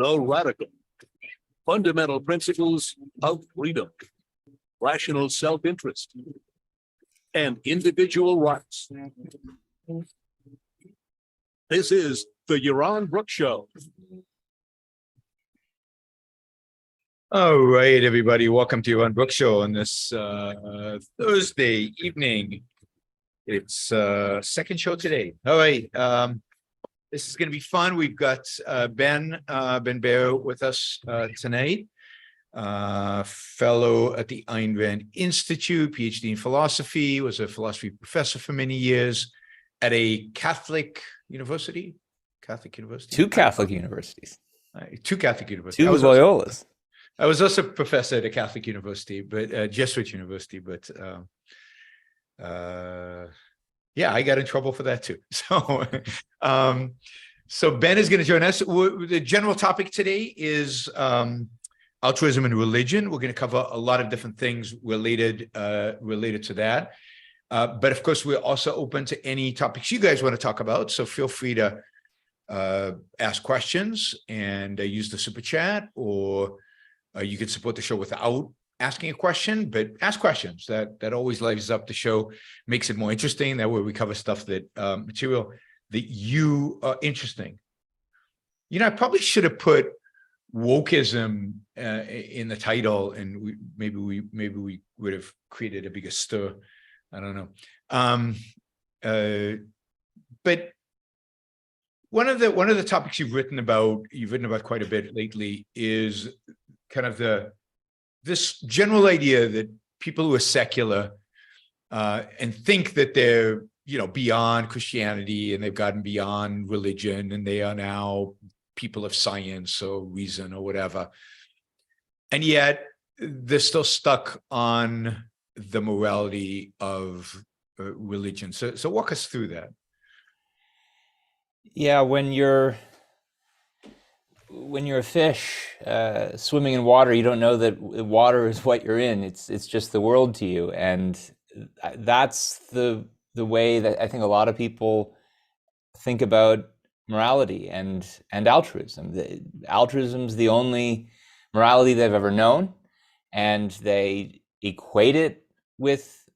The radical fundamental principles of freedom, rational self-interest, and individual rights. This is the Yaron Brook Show. All right, everybody. Welcome to Yaron Brook Show on this Thursday evening. It's second show today. All right. This is going to be fun. We've got Ben Baer with us tonight, fellow at the Ayn Rand Institute, PhD in philosophy, was a philosophy professor for many years at a Catholic university. Two Catholic universities. Two Catholic universities. Two Loyolas. I was also a professor at a Catholic university, but Jesuit university, but yeah, I got in trouble for that too. So, so Ben is going to join us. The general topic today is altruism and religion. We're going to cover a lot of different things related to that. But of course, we're also open to any topics you guys want to talk about. So feel free to ask questions and use the super chat, or you can support the show without asking a question, but ask questions. That always lives up the show, makes it more interesting. That way we cover stuff that material that you are interesting. You know, I probably should have put wokeism in the title, and maybe we would have created a bigger stir. I don't know. But one of the topics you've written about quite a bit lately is kind of this general idea that people who are secular and think that they're, beyond Christianity and they've gotten beyond religion and they are now people of science or reason or whatever, and yet they're still stuck on the morality of religion. So walk us through that. Yeah, when you're a fish swimming in water, you don't know that water is what you're in. It's just the world to you, and that's the way that I think a lot of people think about morality and altruism. Altruism's the only morality they've ever known, and they equate it with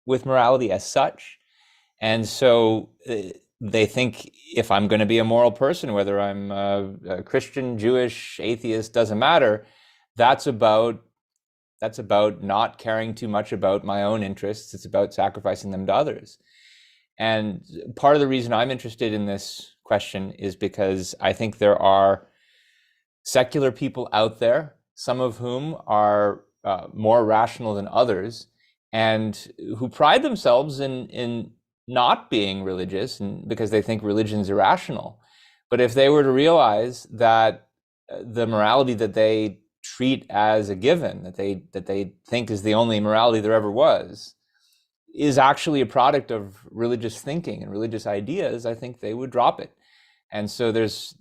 morality as such, and so. They think if I'm going to be a moral person, whether I'm a Christian, Jewish, atheist, doesn't matter. That's about not caring too much about my own interests. It's about sacrificing them to others. And part of the reason I'm interested in this question is because I think there are secular people out there, some of whom are more rational than others, and who pride themselves in not being religious, and because they think religion's irrational. But if they were to realize that the morality that they treat as a given, that they think is the only morality there ever was, is actually a product of religious thinking and religious ideas, I think they would drop it. And so there's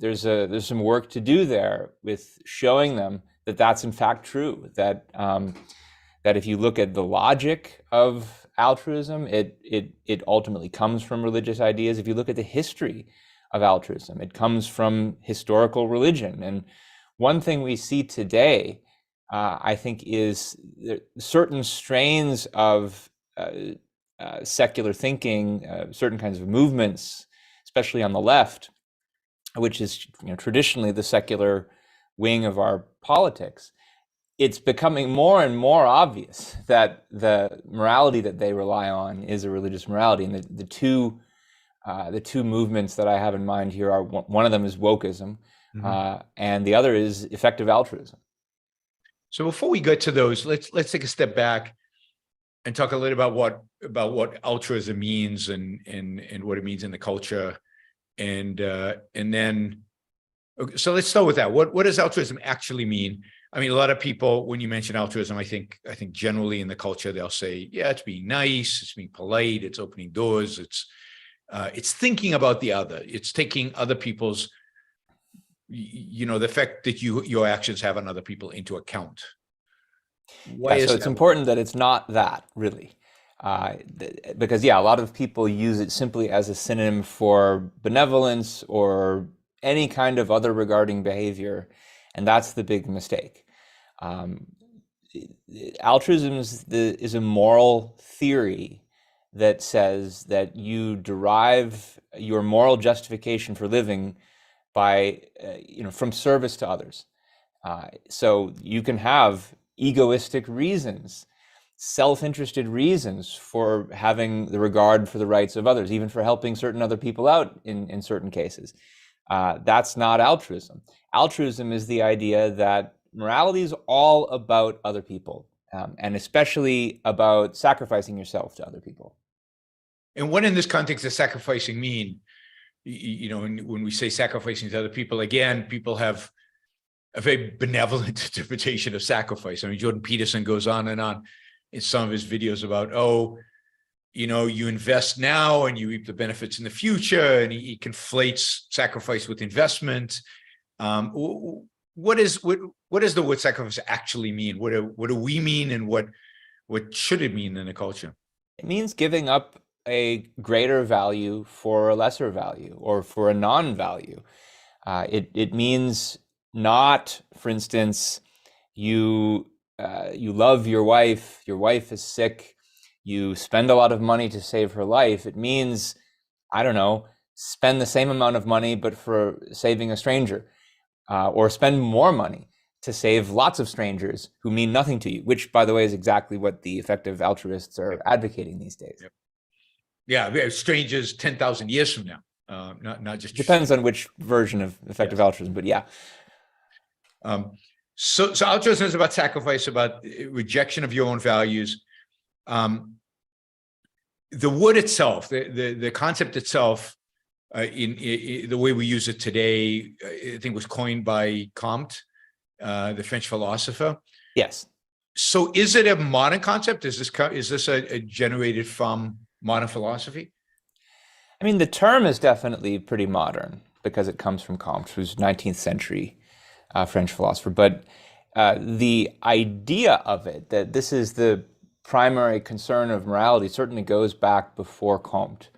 some work to do there with showing them that that's in fact true, that if you look at the logic of altruism, it ultimately comes from religious ideas. If you look at the history of altruism, it comes from historical religion. And one thing we see today, I think, is certain strains of secular thinking, certain kinds of movements, especially on the left, which is traditionally the secular wing of our politics. It's becoming more and more obvious that the morality that they rely on is a religious morality. And the two movements that I have in mind here are, one of them is wokeism, and the other is effective altruism. So before we get to those, let's take a step back and talk a little about what altruism means and what it means in the culture, and then. Okay, so let's start with that. What does altruism actually mean? I mean, a lot of people, when you mention altruism, I think generally in the culture, they'll say, yeah, it's being nice, it's being polite, it's opening doors, it's thinking about the other, it's taking other people's, the effect that your actions have on other people into account. Why so it's important that it's not that, really. Because, a lot of people use it simply as a synonym for benevolence or any kind of other regarding behavior, and that's the big mistake. Um, Altruism is a moral theory that says that you derive your moral justification for living by, from service to others. So you can have egoistic reasons, self-interested reasons for having the regard for the rights of others, even for helping certain other people out in certain cases. That's not altruism. Altruism is the idea that morality is all about other people, and especially about sacrificing yourself to other people. And what in this context does sacrificing mean? When we say sacrificing to other people, again, people have a very benevolent interpretation of sacrifice. I mean, Jordan Peterson goes on and on in some of his videos about, you invest now and you reap the benefits in the future, and he conflates sacrifice with investment. What does the word sacrifice actually mean? What do we mean, and what should it mean in a culture? It means giving up a greater value for a lesser value, or for a non-value. It means not, for instance, you love your wife is sick, you spend a lot of money to save her life. It means, I don't know, spend the same amount of money but for saving a stranger, or spend more money to save lots of strangers who mean nothing to you, which, by the way, is exactly what the effective altruists are advocating these days. Yep. Yeah, strangers 10,000 years from now, not just. Depends on which version of effective altruism, but yeah. So altruism is about sacrifice, about rejection of your own values. The word itself, the concept itself, in the way we use it today, I think was coined by Comte, the French philosopher. Yes. So is it a modern concept? Is this a generated from modern philosophy? I mean, the term is definitely pretty modern because it comes from Comte, who's 19th century French philosopher. But the idea of it, that this is the primary concern of morality, certainly goes back before Comte.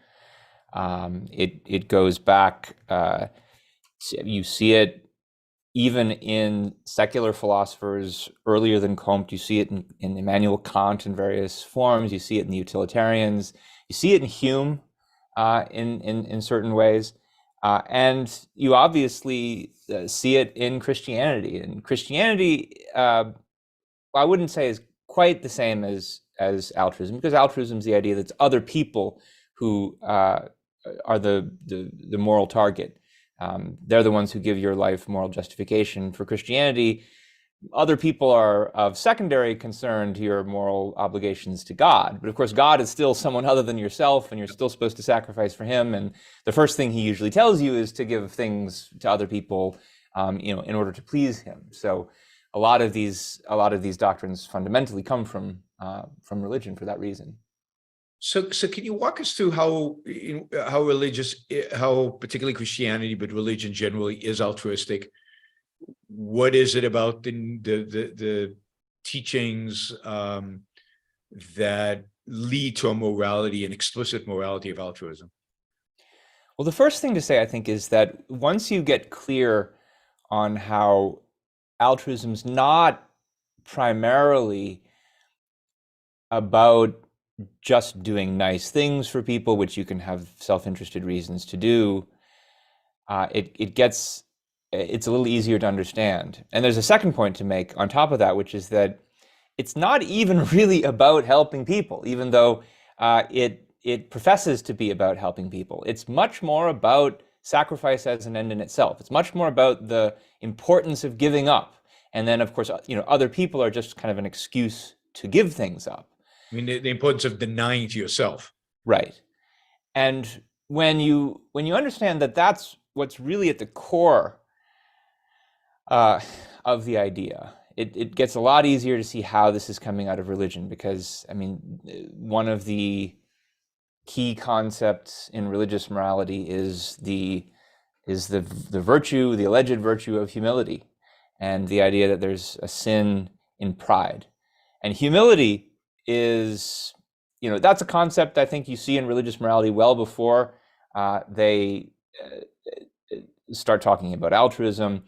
It goes back, you see it even in secular philosophers earlier than Comte. You see it in Immanuel Kant in various forms. You see it in the utilitarians. You see it in Hume in certain ways. And you obviously see it in Christianity. And Christianity, I wouldn't say is quite the same as altruism, because altruism is the idea that it's other people who are the moral target. They're the ones who give your life moral justification. For Christianity, other people are of secondary concern to your moral obligations to God. But of course, God is still someone other than yourself, and you're still supposed to sacrifice for him. And the first thing he usually tells you is to give things to other people, in order to please him. So a lot of these doctrines fundamentally come from religion for that reason. So can you walk us through how particularly Christianity, but religion generally, is altruistic? What is it about the teachings that lead to a morality, an explicit morality of altruism? Well, the first thing to say, I think, is that once you get clear on how altruism's not primarily about just doing nice things for people, which you can have self-interested reasons to do, it's a little easier to understand. And there's a second point to make on top of that, which is that it's not even really about helping people, even though it professes to be about helping people. It's much more about sacrifice as an end in itself. It's much more about the importance of giving up. And then, of course, other people are just kind of an excuse to give things up. I mean, the importance of denying to yourself. Right. And when you understand that that's what's really at the core of the idea, it gets a lot easier to see how this is coming out of religion, because, I mean, one of the key concepts in religious morality is the virtue, the alleged virtue of humility, and the idea that there's a sin in pride. And humility is, that's a concept I think you see in religious morality well before they start talking about altruism.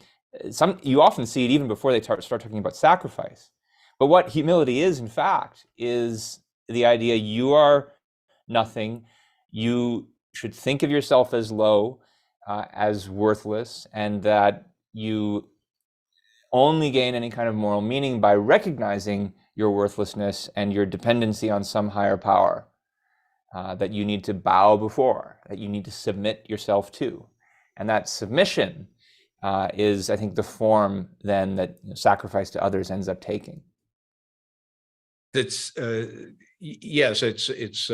You often see it even before they start talking about sacrifice. But what humility is, in fact, is the idea you are nothing. You should think of yourself as low, as worthless, and that you only gain any kind of moral meaning by recognizing your worthlessness and your dependency on some higher power that you need to bow before, that you need to submit yourself to. And that submission is, I think, the form then that sacrifice to others ends up taking. That's yes, it's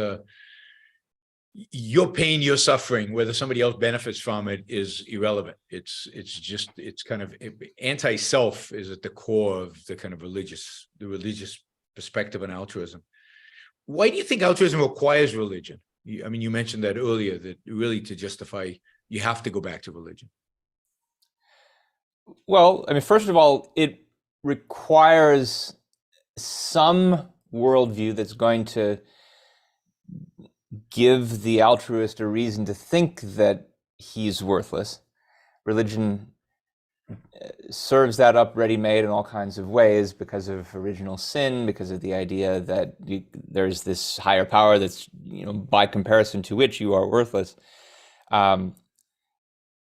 your pain, your suffering, whether somebody else benefits from it is irrelevant. It's kind of anti-self is at the core of the kind of religious perspective on altruism. Why do you think altruism requires religion? I mean, you mentioned that earlier, that really to justify, you have to go back to religion. Well, I mean, first of all, it requires some worldview that's going to give the altruist a reason to think that he's worthless. Religion serves that up ready-made in all kinds of ways because of original sin, because of the idea that there's this higher power that's, by comparison to which you are worthless. And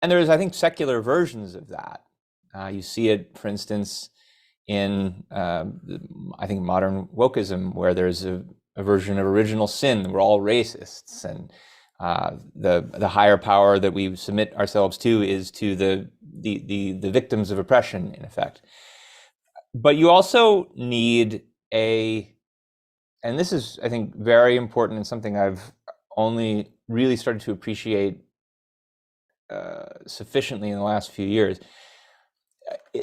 there's, I think, secular versions of that. You see it, for instance, in, I think, modern wokeism, where there's a version of original sin. We're all racists, and the higher power that we submit ourselves to is to the victims of oppression, in effect. But you also need and this is, I think, very important and something I've only really started to appreciate sufficiently in the last few years.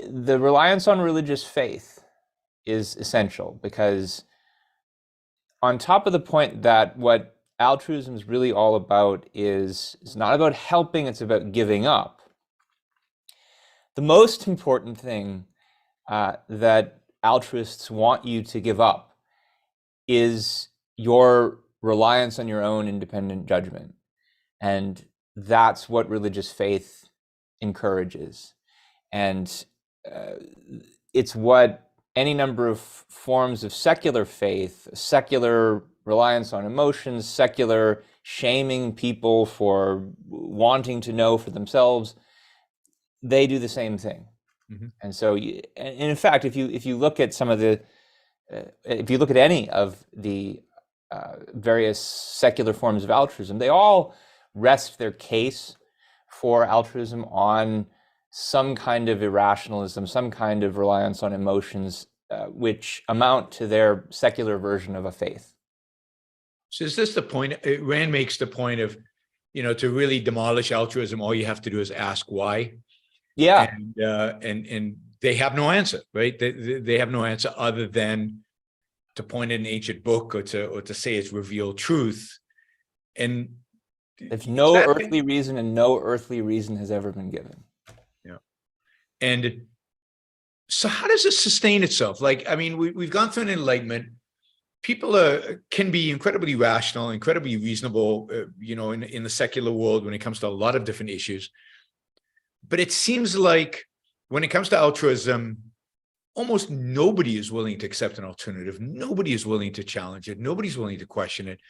The reliance on religious faith is essential, because on top of the point that what altruism is really all about is not about helping, it's about giving up. The most important thing that altruists want you to give up is your reliance on your own independent judgment. And that's what religious faith encourages. And it's what any number of forms of secular faith, secular reliance on emotions, secular shaming people for wanting to know for themselves, they do the same thing. Mm-hmm. And so, and in fact, if you look at some of the, if you look at any of the various secular forms of altruism, they all rest their case for altruism on some kind of irrationalism, some kind of reliance on emotions, which amount to their secular version of a faith. So is this the point? Rand makes the point of, to really demolish altruism, all you have to do is ask why. Yeah. And they have no answer, right? They have no answer other than to point at an ancient book or to say it's revealed truth. And there's no earthly reason, and no earthly reason has ever been given. Yeah. And so how does it sustain itself? Like, I mean, we've gone through an enlightenment. People can be incredibly rational, incredibly reasonable, in the secular world when it comes to a lot of different issues. But it seems like when it comes to altruism, almost nobody is willing to accept an alternative. Nobody is willing to challenge it. Nobody's willing to question it.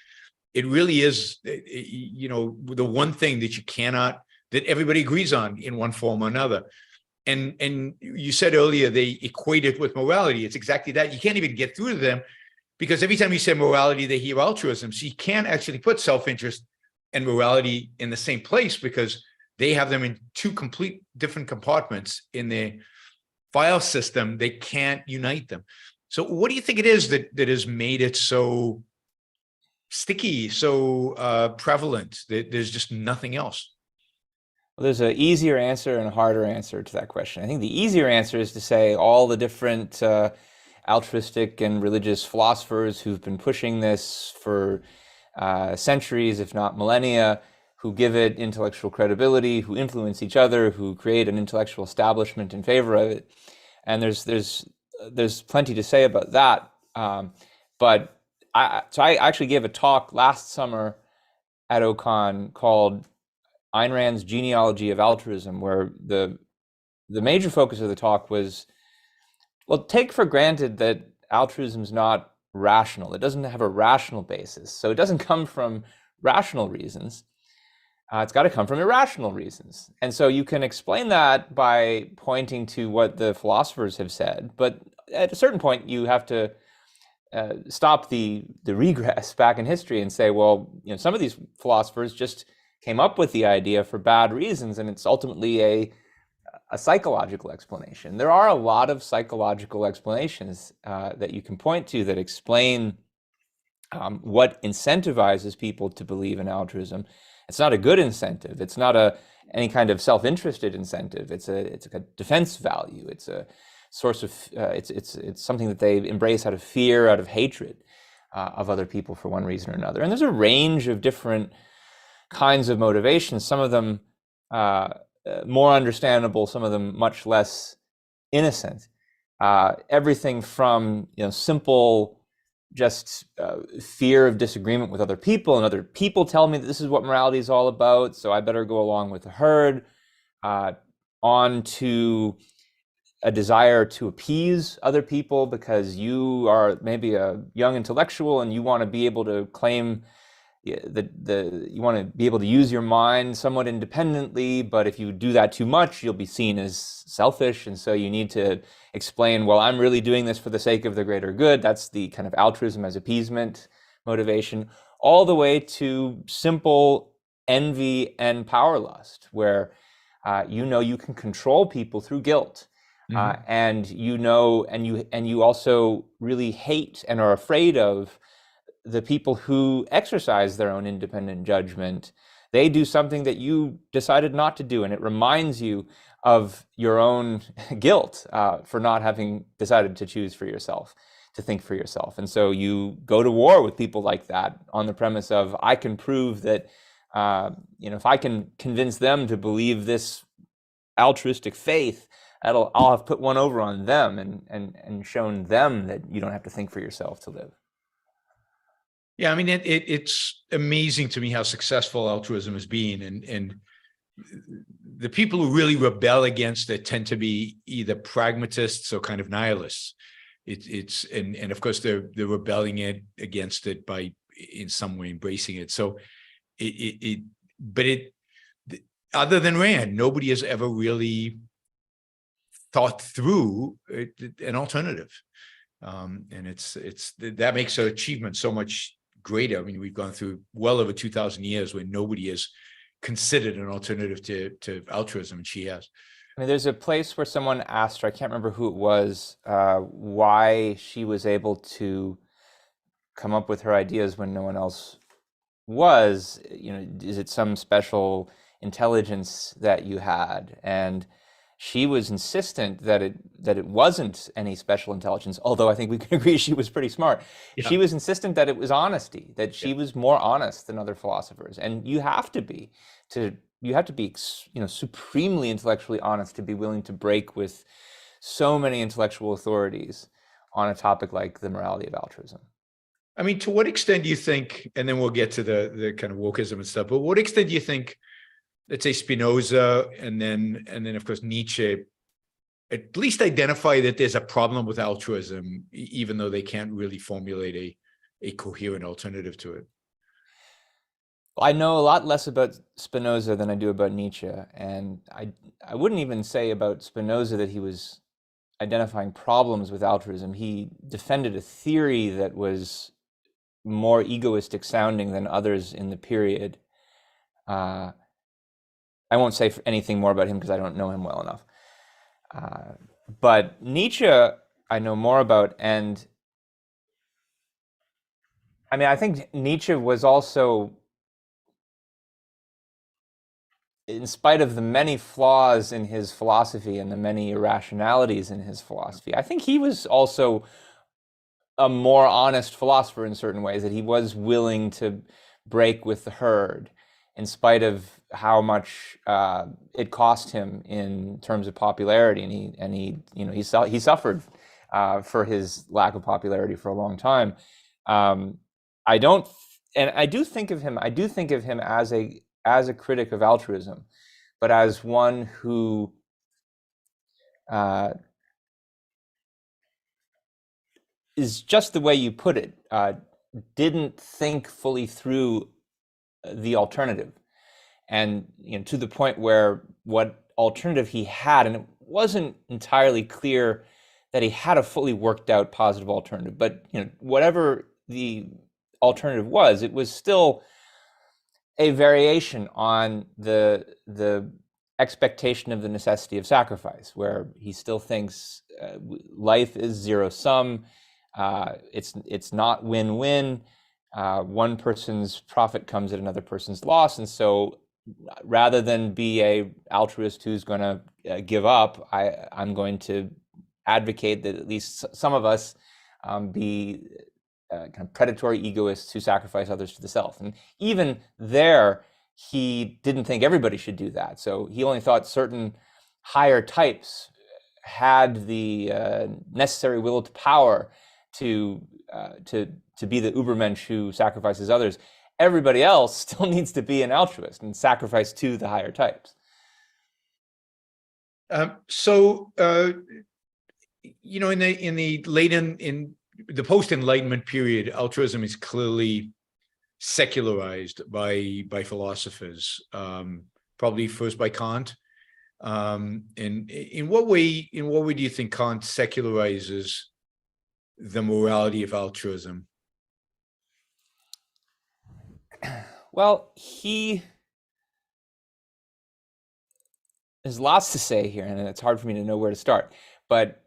It really is, the one thing that everybody agrees on in one form or another. And you said earlier, they equate it with morality. It's exactly that. You can't even get through to them, because every time you say morality, they hear altruism. So you can't actually put self-interest and morality in the same place, because they have them in two complete different compartments in their file system. They can't unite them. So what do you think it is that has made it so sticky, so prevalent, that there's just nothing else? Well, there's an easier answer and a harder answer to that question. I think the easier answer is to say all the different altruistic and religious philosophers who've been pushing this for centuries, if not millennia, who give it intellectual credibility, who influence each other, who create an intellectual establishment in favor of it. And there's plenty to say about that. But I actually gave a talk last summer at OCON called Ayn Rand's Genealogy of Altruism, where the major focus of the talk was, well, take for granted that altruism is not rational. It doesn't have a rational basis. So it doesn't come from rational reasons. It's got to come from irrational reasons. And so you can explain that by pointing to what the philosophers have said. But at a certain point, you have to stop the regress back in history and say, well, some of these philosophers just came up with the idea for bad reasons, and it's ultimately a psychological explanation. There are a lot of psychological explanations that you can point to that explain what incentivizes people to believe in altruism. It's not a good incentive. It's not any kind of self-interested incentive. It's a defense value. It's a source of it's something that they embrace out of fear, out of hatred of other people for one reason or another. And there's a range of different kinds of motivations. Some of them more understandable, some of them much less innocent. Everything from simple just fear of disagreement with other people, and other people tell me that this is what morality is all about, so I better go along with the herd, on to a desire to appease other people because you are maybe a young intellectual and you want to be able to claim you want to be able to use your mind somewhat independently, but if you do that too much, you'll be seen as selfish, and so you need to explain, well, I'm really doing this for the sake of the greater good. That's the kind of altruism as appeasement motivation, all the way to simple envy and power lust, where you can control people through guilt. And you also really hate and are afraid of the people who exercise their own independent judgment. They do something that you decided not to do, and it reminds you of your own guilt for not having decided to choose for yourself, to think for yourself. And so you go to war with people like that on the premise of, I can prove that, if I can convince them to believe this altruistic faith, I'll have put one over on them and shown them that you don't have to think for yourself to live. Yeah, I mean, it's amazing to me how successful altruism has been, and the people who really rebel against it tend to be either pragmatists or kind of nihilists. And of course they're rebelling against it by in some way embracing it. So other than Rand, nobody has ever really thought through an alternative, and that makes her achievement so much greater. I mean, we've gone through well over 2,000 years where nobody has considered an alternative to altruism, and she has. I mean, there's a place where someone asked her, I can't remember who it was, why she was able to come up with her ideas when no one else was. Is it some special intelligence that you had? And she was insistent that it wasn't any special intelligence, although I think we can agree she was pretty smart. Yeah. She was insistent that it was honesty, that she was more honest than other philosophers. And you have to be supremely intellectually honest to be willing to break with so many intellectual authorities on a topic like the morality of altruism. I mean, to what extent do you think, and then we'll get to the kind of wokeism and stuff, but what extent do you think, let's say Spinoza and then of course Nietzsche, at least identify that there's a problem with altruism, even though they can't really formulate a coherent alternative to it? Well, I know a lot less about Spinoza than I do about Nietzsche, and I wouldn't even say about Spinoza that he was identifying problems with altruism. He defended a theory that was more egoistic sounding than others in the period. I won't say anything more about him because I don't know him well enough. But Nietzsche, I know more about, and I mean, I think Nietzsche was also, in spite of the many flaws in his philosophy and the many irrationalities in his philosophy, I think he was also a more honest philosopher in certain ways, that he was willing to break with the herd in spite of how much it cost him in terms of popularity, and he suffered for his lack of popularity for a long time. I do think of him as as a critic of altruism, but as one who is just the way you put it, didn't think fully through the alternative. And to the point where what alternative he had, and it wasn't entirely clear that he had a fully worked out positive alternative, but whatever the alternative was, it was still a variation on the expectation of the necessity of sacrifice, where he still thinks life is zero sum. It's not win-win. One person's profit comes at another person's loss, and so rather than be a altruist who's going to give up, I'm going to advocate that at least some of us be kind of predatory egoists who sacrifice others to the self. And even there, he didn't think everybody should do that. So he only thought certain higher types had the necessary will to power to be the Ubermensch who sacrifices others. Everybody else still needs to be an altruist and sacrifice to the higher types. In the post-Enlightenment period, altruism is clearly secularized by philosophers, probably first by Kant. And in what way do you think Kant secularizes the morality of altruism? Well, there's lots to say here, and it's hard for me to know where to start. But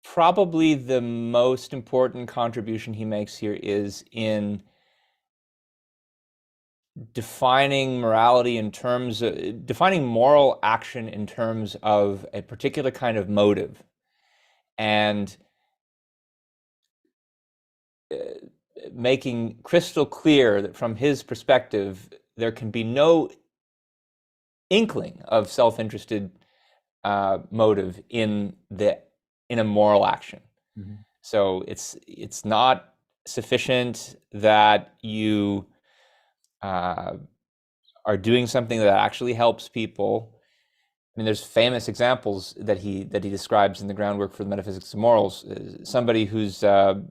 probably the most important contribution he makes here is in defining morality in terms of defining moral action in terms of a particular kind of motive, and making crystal clear that from his perspective, there can be no inkling of self-interested motive in a moral action. Mm-hmm. So it's not sufficient that you are doing something that actually helps people. I mean, there's famous examples that he describes in the Groundwork for the Metaphysics of Morals. Somebody who's a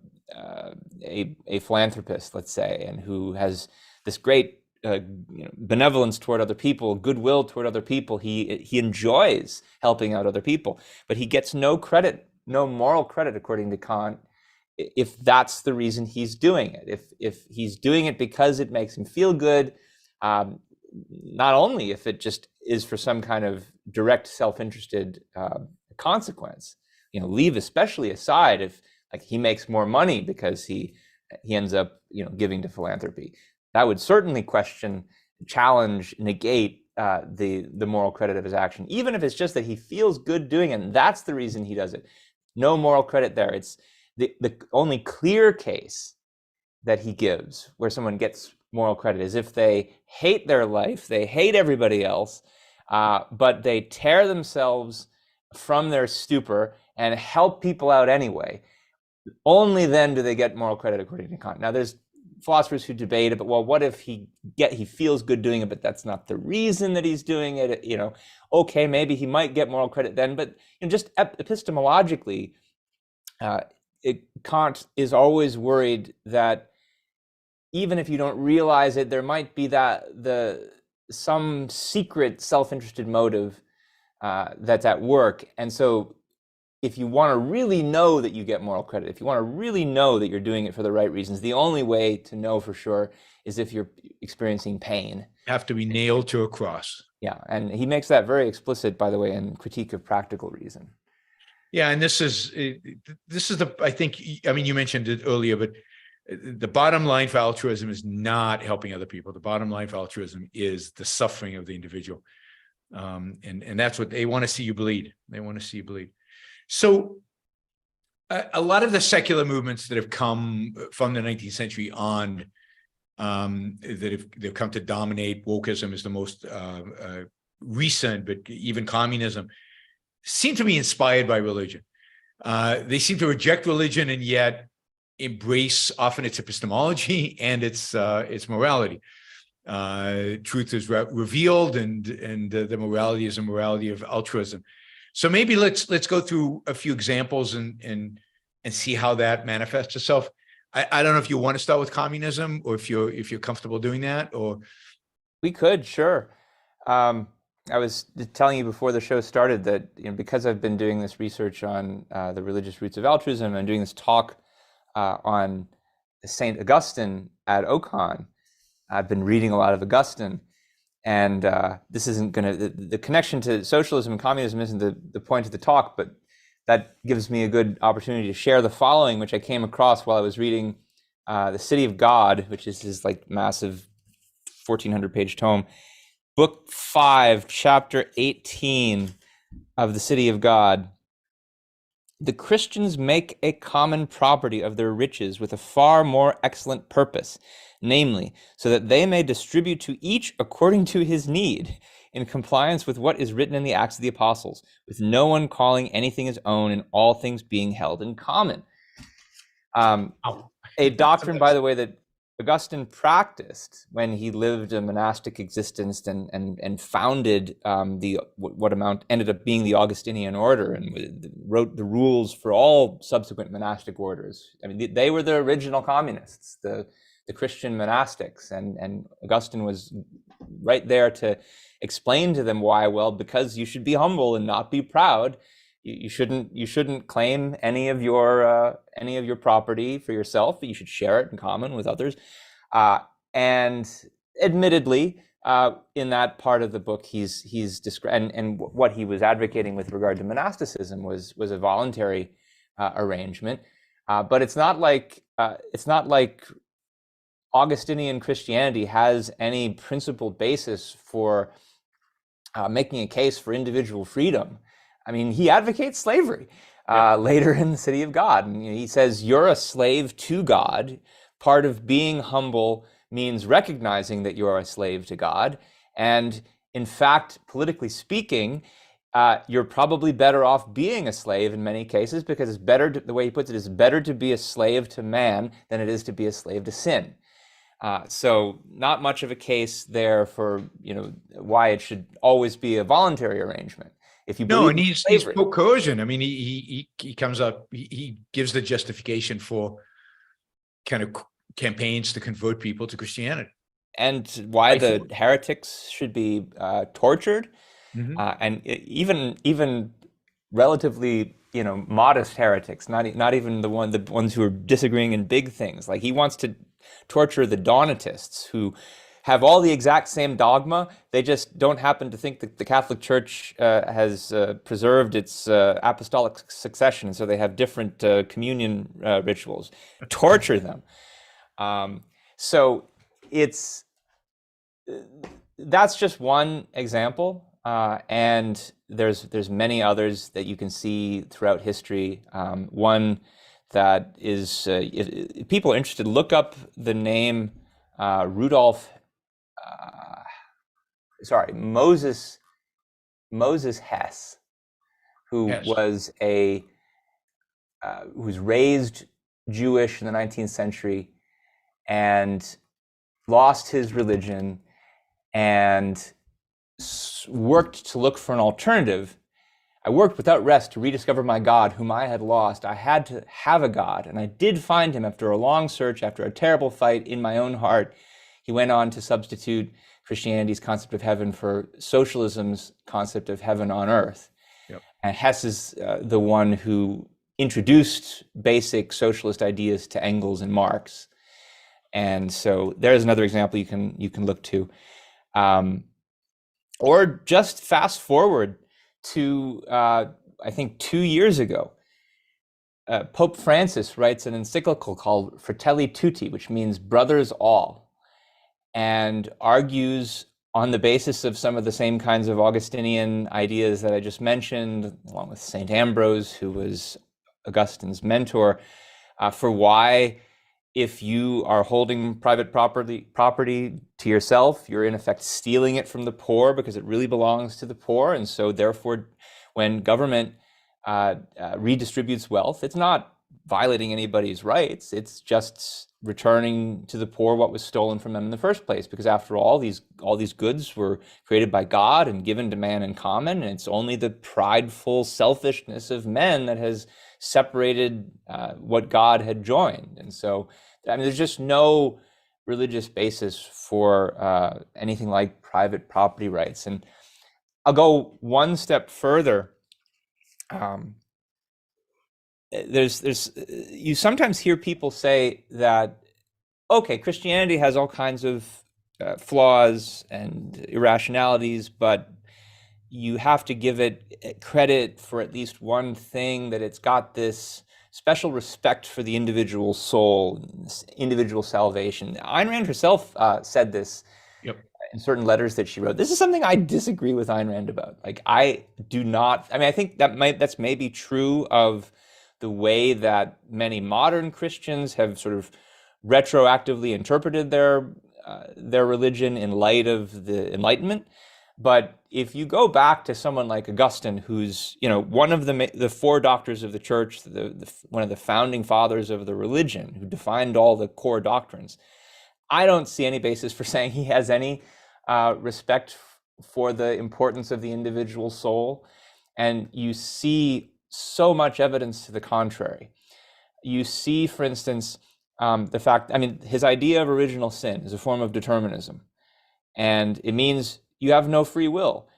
philanthropist, let's say, and who has this great benevolence toward other people, goodwill toward other people. He enjoys helping out other people, but he gets no credit, no moral credit, according to Kant, if that's the reason he's doing it. If he's doing it because it makes him feel good, not only if it just is for some kind of direct self-interested consequence, leave especially aside if like he makes more money because he ends up giving to philanthropy. That would certainly question, challenge, negate the moral credit of his action, even if it's just that he feels good doing it, and that's the reason he does it. No moral credit there. It's the only clear case that he gives where someone gets moral credit is if they hate their life, they hate everybody else, but they tear themselves from their stupor and help people out anyway. Only then do they get moral credit, according to Kant. Now, there's philosophers who debate it, but well, what if he feels good doing it, but that's not the reason that he's doing it? Okay, maybe he might get moral credit then, but just epistemologically, Kant is always worried that even if you don't realize it, there might be some secret self-interested motive that's at work. And so if you want to really know that you get moral credit, if you want to really know that you're doing it for the right reasons, the only way to know for sure is if you're experiencing pain. Have to be nailed to a cross. Yeah, and he makes that very explicit, by the way, in Critique of Practical Reason. Yeah, and this is I think, you mentioned it earlier, but the bottom line for altruism is not helping other people. The bottom line for altruism is the suffering of the individual. And that's what they want to see you bleed. They want to see you bleed. So a lot of the secular movements that have come from the 19th century on, they've come to dominate, wokeism is the most recent, but even communism, seem to be inspired by religion. They seem to reject religion, and yet embrace often its epistemology and its morality. Truth is revealed, and the morality is a morality of altruism. So maybe let's go through a few examples and see how that manifests itself. I don't know if you want to start with communism, or if you're comfortable doing that, or We could, sure. I was telling you before the show started that, you know, because I've been doing this research on the religious roots of altruism and doing this talk on Saint Augustine at Ocon, I've been reading a lot of Augustine, and this isn't going to, the connection to socialism and communism isn't the point of the talk, but that gives me a good opportunity to share the following, which I came across while I was reading The City of God, which is his like massive 1,400-page tome, book 5, chapter 18 of The City of God. The Christians make a common property of their riches with a far more excellent purpose, namely, so that they may distribute to each according to his need, in compliance with what is written in the Acts of the Apostles, with no one calling anything his own, and all things being held in common. A doctrine, by the way, that Augustine practiced when he lived a monastic existence and founded what ended up being the Augustinian order, and wrote the rules for all subsequent monastic orders. I mean, they were the original communists, the Christian monastics, and Augustine was right there to explain to them why. Well, because you should be humble and not be proud. You shouldn't claim any of your property for yourself. You should share it in common with others. And admittedly, in that part of the book, he's described, and what he was advocating with regard to monasticism was a voluntary arrangement. But it's not like Augustinian Christianity has any principled basis for making a case for individual freedom. I mean, he advocates slavery later in The City of God. And, you know, he says, you're a slave to God. Part of being humble means recognizing that you are a slave to God. And in fact, politically speaking, you're probably better off being a slave in many cases, because it's better the way he puts it is better to be a slave to man than it is to be a slave to sin. So not much of a case there for, you know, why it should always be a voluntary arrangement. If you no, and he's pro coercion. I mean, he comes up, he gives the justification for kind of campaigns to convert people to Christianity, and why the heretics should be tortured, and even relatively, you know, modest heretics, not even the ones who are disagreeing in big things. Like, he wants to torture the Donatists, who have all the exact same dogma. They just don't happen to think that the Catholic Church has preserved its apostolic succession, so they have different communion rituals. Torture them. So that's just one example, and there's many others that you can see throughout history. One that is, if people are interested, look up the name Moses Hess, who was who was raised Jewish in the 19th century and lost his religion and worked to look for an alternative. I worked without rest to rediscover my God, whom I had lost. I had to have a God, and I did find him after a long search, after a terrible fight in my own heart. He went on to substitute Christianity's concept of heaven for socialism's concept of heaven on earth. Yep. And Hess is the one who introduced basic socialist ideas to Engels and Marx. And so there's another example you can look to. Or just fast forward to, I think 2 years ago, Pope Francis writes an encyclical called Fratelli Tutti, which means brothers all, and argues on the basis of some of the same kinds of Augustinian ideas that I just mentioned, along with St. Ambrose, who was Augustine's mentor, for why, if you are holding private property to yourself, you're in effect stealing it from the poor, because it really belongs to the poor. And so therefore, when government redistributes wealth, it's not violating anybody's rights. It's just returning to the poor what was stolen from them in the first place. Because after all these goods were created by God and given to man in common, and it's only the prideful selfishness of men that has separated what God had joined. And so, I mean, there's just no religious basis for anything like private property rights. And I'll go one step further. You sometimes hear people say that, okay, Christianity has all kinds of flaws and irrationalities, but you have to give it credit for at least one thing, that it's got this special respect for the individual soul, individual salvation. Ayn Rand herself said this in certain letters that she wrote. This is something I disagree with Ayn Rand about. Like, I think that's maybe true of the way that many modern Christians have sort of retroactively interpreted their religion in light of the Enlightenment. But if you go back to someone like Augustine, who's one of the four doctors of the church, one of the founding fathers of the religion, who defined all the core doctrines, I don't see any basis for saying he has any respect for the importance of the individual soul. And you see so much evidence to the contrary. You see, for instance, the fact, his idea of original sin is a form of determinism. And it means you have no free will.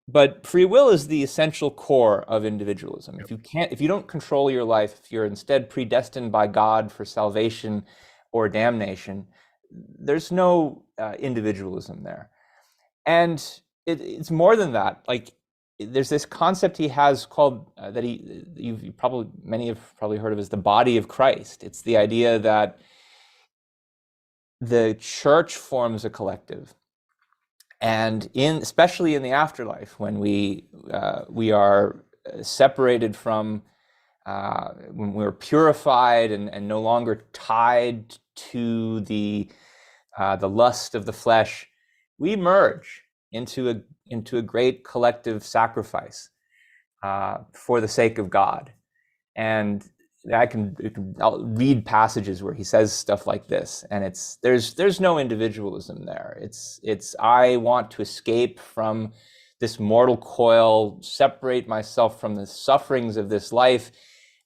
But free will is the essential core of individualism. If you don't control your life, if you're instead predestined by God for salvation or damnation, there's no individualism there. And it's more than that. Like, there's this concept he has called many have probably heard of as the body of Christ. It's the idea that the church forms a collective, and especially in the afterlife, when we are separated from, when we're purified and no longer tied to the lust of the flesh, we merge into a great collective sacrifice for the sake of God. And I'll read passages where he says stuff like this, and there's no individualism there. It's I want to escape from this mortal coil, separate myself from the sufferings of this life,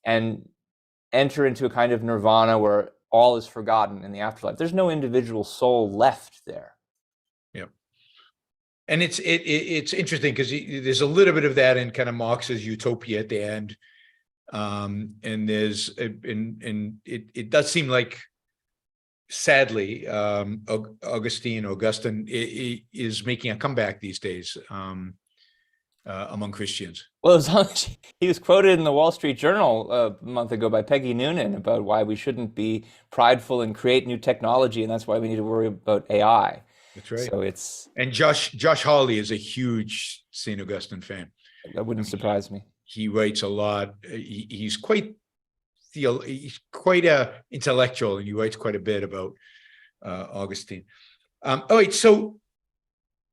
and enter into a kind of nirvana where all is forgotten in the afterlife. There's no individual soul left there. And it's interesting because there's a little bit of that in kind of Marx's Utopia at the end, and it does seem like, sadly, Augustine is making a comeback these days among Christians. Well, he was quoted in the Wall Street Journal a month ago by Peggy Noonan about why we shouldn't be prideful and create new technology, and that's why we need to worry about AI. That's right. So and Josh Hawley is a huge St. Augustine fan. That wouldn't surprise me. He writes a lot. He's quite a intellectual, and he writes quite a bit about Augustine. All right, so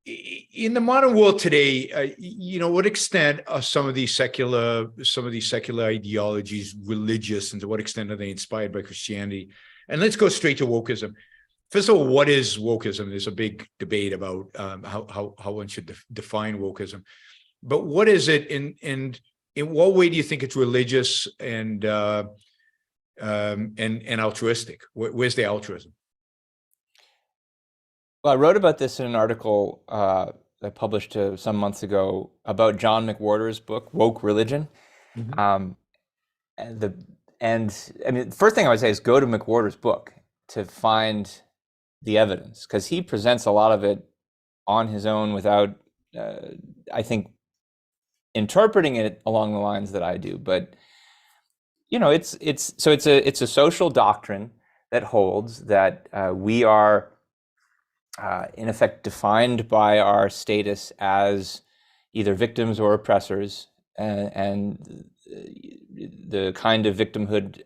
in the modern world today, what extent are some of these secular ideologies religious, and to what extent are they inspired by Christianity? And let's go straight to wokeism. First of all, what is wokeism? There's a big debate about how one should define wokeism. But what is it, and in what way do you think it's religious and altruistic? Where's the altruism? Well, I wrote about this in an article I published some months ago about John McWhorter's book, Woke Religion. Mm-hmm. The first thing I would say is go to McWhorter's book to find the evidence, because he presents a lot of it on his own without, I think, interpreting it along the lines that I do. But it's a social doctrine that holds that we are in effect defined by our status as either victims or oppressors, and the kind of victimhood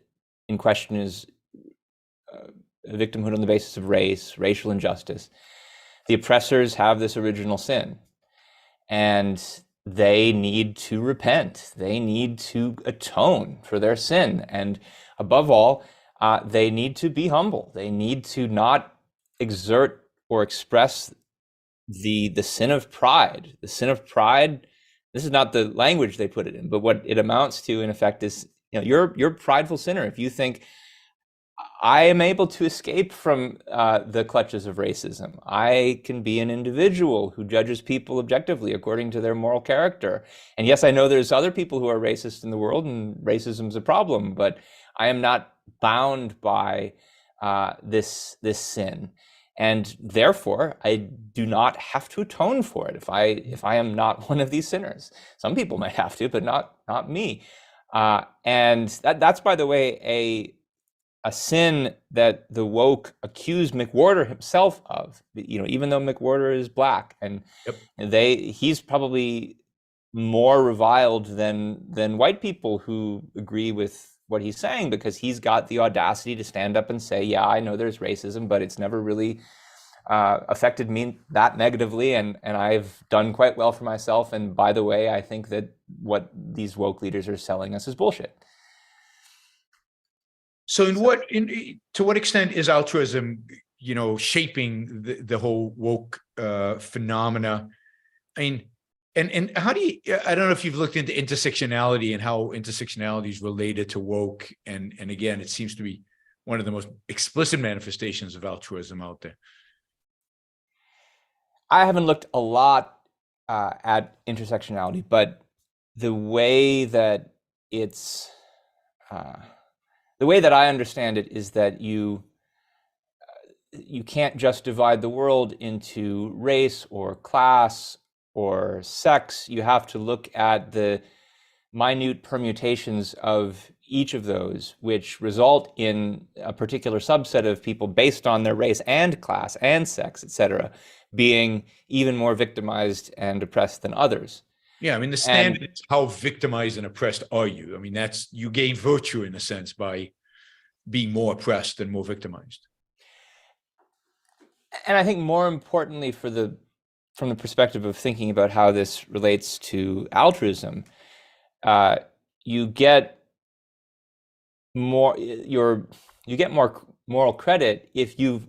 in question is victimhood on the basis of race, racial injustice. The oppressors have this original sin, and they need to repent. They need to atone for their sin. And above all, they need to be humble. They need to not exert or express the sin of pride. The sin of pride, this is not the language they put it in, but what it amounts to in effect is, you're a prideful sinner if you think, I am able to escape from the clutches of racism. I can be an individual who judges people objectively according to their moral character. And yes, I know there's other people who are racist in the world, and racism's a problem, but I am not bound by this sin. And therefore, I do not have to atone for it if I am not one of these sinners. Some people might have to, but not me. And that's, by the way, a sin that the woke accused McWhorter himself of, even though McWhorter is black, and he's probably more reviled than white people who agree with what he's saying, because he's got the audacity to stand up and say, yeah, I know there's racism, but it's never really affected me that negatively, and I've done quite well for myself. And by the way, I think that what these woke leaders are selling us is bullshit. So to what extent is altruism, shaping the whole woke phenomena? I mean, and how do you, I don't know if you've looked into intersectionality and how intersectionality is related to woke. And again, it seems to be one of the most explicit manifestations of altruism out there. I haven't looked a lot at intersectionality, but the way that I understand it is that you can't just divide the world into race or class or sex. You have to look at the minute permutations of each of those, which result in a particular subset of people based on their race and class and sex, etc., being even more victimized and oppressed than others. Yeah, I mean, the standard is how victimized and oppressed are you? I mean, you gain virtue in a sense by being more oppressed and more victimized. And I think more importantly, from the perspective of thinking about how this relates to altruism, you get more moral credit if you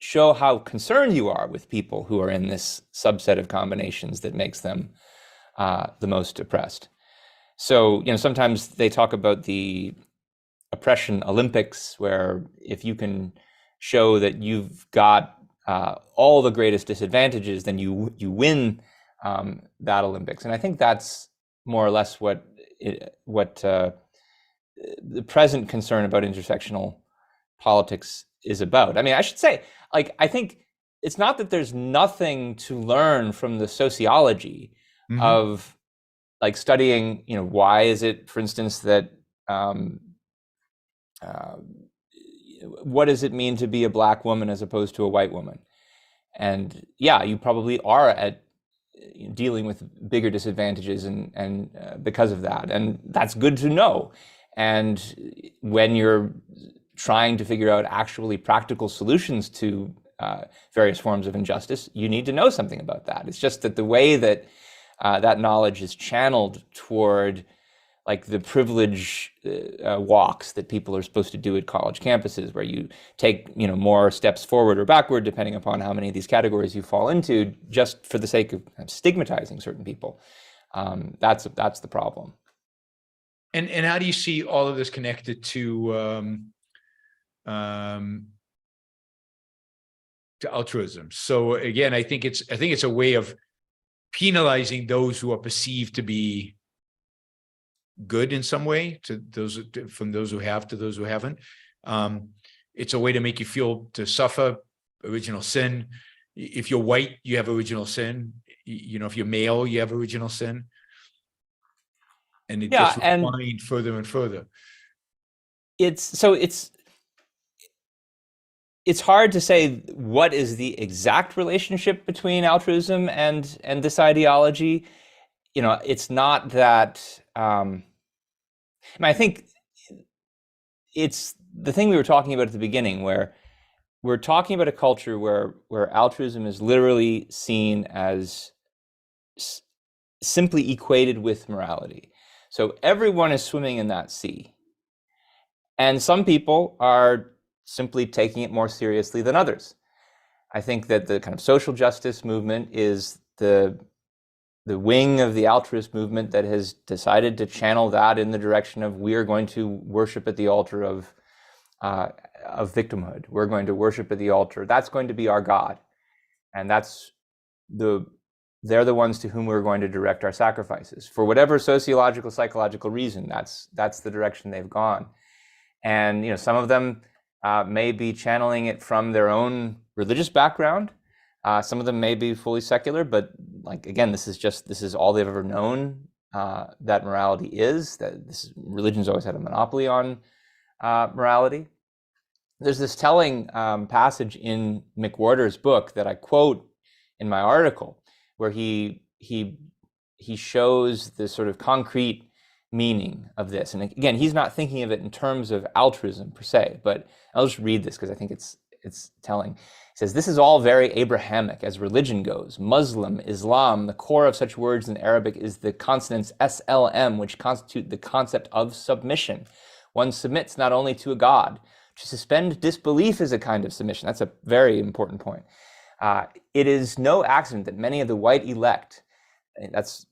show how concerned you are with people who are in this subset of combinations that makes them the most oppressed. So, sometimes they talk about the oppression Olympics, where if you can show that you've got all the greatest disadvantages, then you win that Olympics. And I think that's more or less what the present concern about intersectional politics is about. I mean, I should say, I think it's not that there's nothing to learn from the sociology of studying, why is it, for instance, that what does it mean to be a black woman as opposed to a white woman? And yeah, you probably are at dealing with bigger disadvantages and because of that, and that's good to know. And when you're trying to figure out actually practical solutions to various forms of injustice, you need to know something about that. It's just that the way that that knowledge is channeled toward the privilege walks that people are supposed to do at college campuses, where you take more steps forward or backward depending upon how many of these categories you fall into, just for the sake of stigmatizing certain people. That's the problem. And how do you see all of this connected to altruism? So again, I think it's a way of penalizing those who are perceived to be good in some way, from those who have to those who haven't. It's a way to make you feel to suffer original sin. If you're white, you have original sin. If you're male, you have original sin. And it gets refined further and further. It's hard to say what is the exact relationship between altruism and this ideology. It's not that. I think it's the thing we were talking about at the beginning, where we're talking about a culture where altruism is literally seen as simply equated with morality. So everyone is swimming in that sea. And some people are simply taking it more seriously than others. I think that the kind of social justice movement is the wing of the altruist movement that has decided to channel that in the direction of, we are going to worship at the altar of victimhood. We're going to worship at the altar. That's going to be our God. And they're the ones to whom we're going to direct our sacrifices. For whatever sociological, psychological reason, that's the direction they've gone. And some of them may be channeling it from their own religious background. Some of them may be fully secular, but again, this is all they've ever known that morality is. That religion's always had a monopoly on morality. There's this telling passage in McWhorter's book that I quote in my article, where he shows the sort of concrete meaning of this. And again, he's not thinking of it in terms of altruism per se, but I'll just read this because I think it's telling. He says, "This is all very Abrahamic as religion goes. Muslim, Islam, the core of such words in Arabic is the consonants SLM, which constitute the concept of submission. One submits not only to a God. To suspend disbelief is a kind of submission." That's a very important point. "It is no accident that many of the white elect," and that's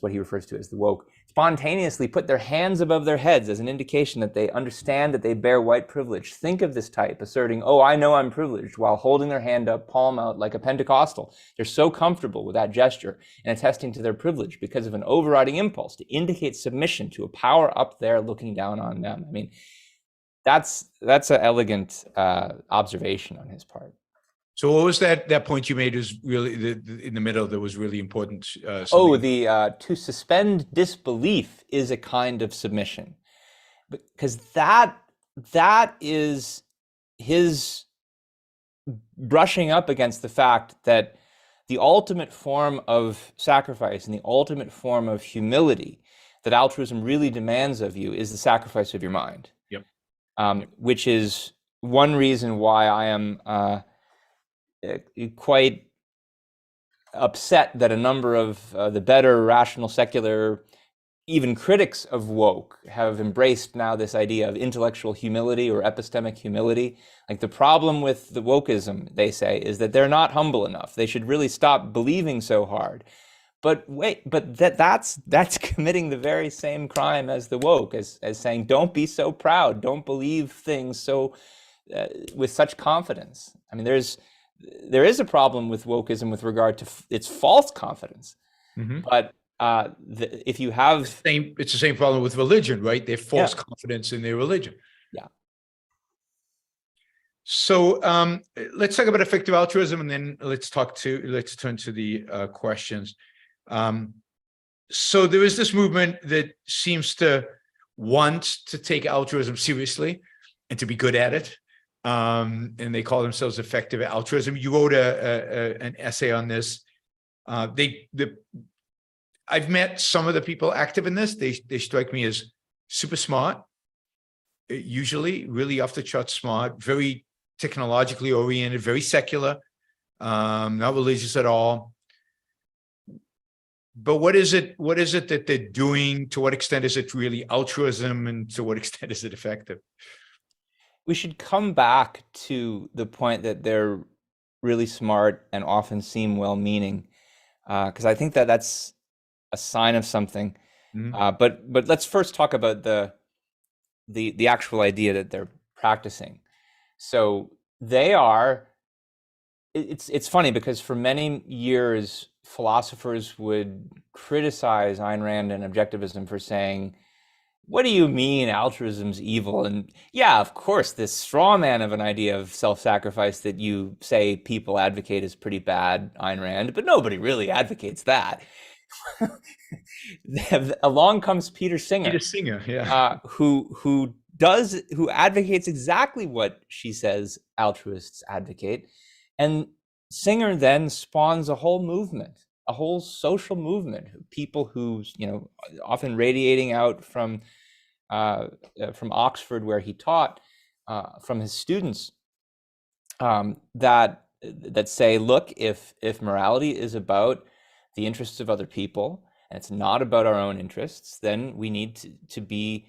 what he refers to as the woke, "spontaneously put their hands above their heads as an indication that they understand that they bear white privilege. Think of this type asserting, 'Oh, I know I'm privileged,' while holding their hand up, palm out, like a Pentecostal. They're so comfortable with that gesture and attesting to their privilege because of an overriding impulse to indicate submission to a power up there looking down on them." I mean, that's an elegant observation on his part. So what was that point you made was really in the middle that was really important? To suspend disbelief is a kind of submission, because that is his brushing up against the fact that the ultimate form of sacrifice and the ultimate form of humility that altruism really demands of you is the sacrifice of your mind. Yep. Which is one reason why I am quite upset that a number of the better rational secular, even critics of woke, have embraced now this idea of intellectual humility or epistemic humility. Like, the problem with the wokeism, they say, is that they're not humble enough. They should really stop believing so hard. But wait, but that's committing the very same crime as the woke, as saying, don't be so proud, don't believe things so with such confidence. I mean, there is a problem with wokeism with regard to its false confidence. Mm-hmm. But if you have it's the same problem with religion, right? They have false confidence in their religion. Yeah. So let's talk about effective altruism, and then let's turn to the questions. So there is this movement that seems to want to take altruism seriously and to be good at it. And they call themselves effective altruism. You wrote an essay on this. I've met some of the people active in this. They strike me as super smart, usually really off the chart smart, very technologically oriented, very secular, not religious at all. But what is it that they're doing? To what extent is it really altruism, and to what extent is it effective? We should come back to the point that they're really smart and often seem well-meaning, because I think that that's a sign of something. Mm-hmm. But let's first talk about the actual idea that they're practicing. So they are. It's funny because for many years, philosophers would criticize Ayn Rand and objectivism for saying, "What do you mean altruism's evil?" And yeah, of course, this straw man of an idea of self-sacrifice that you say people advocate is pretty bad, Ayn Rand, but nobody really advocates that. Along comes Peter Singer. Yeah. Who advocates exactly what she says altruists advocate. And Singer then spawns a whole movement, a whole social movement, people who, often radiating out from Oxford, where he taught, from his students, that say, look, if morality is about the interests of other people, and it's not about our own interests, then we need to be,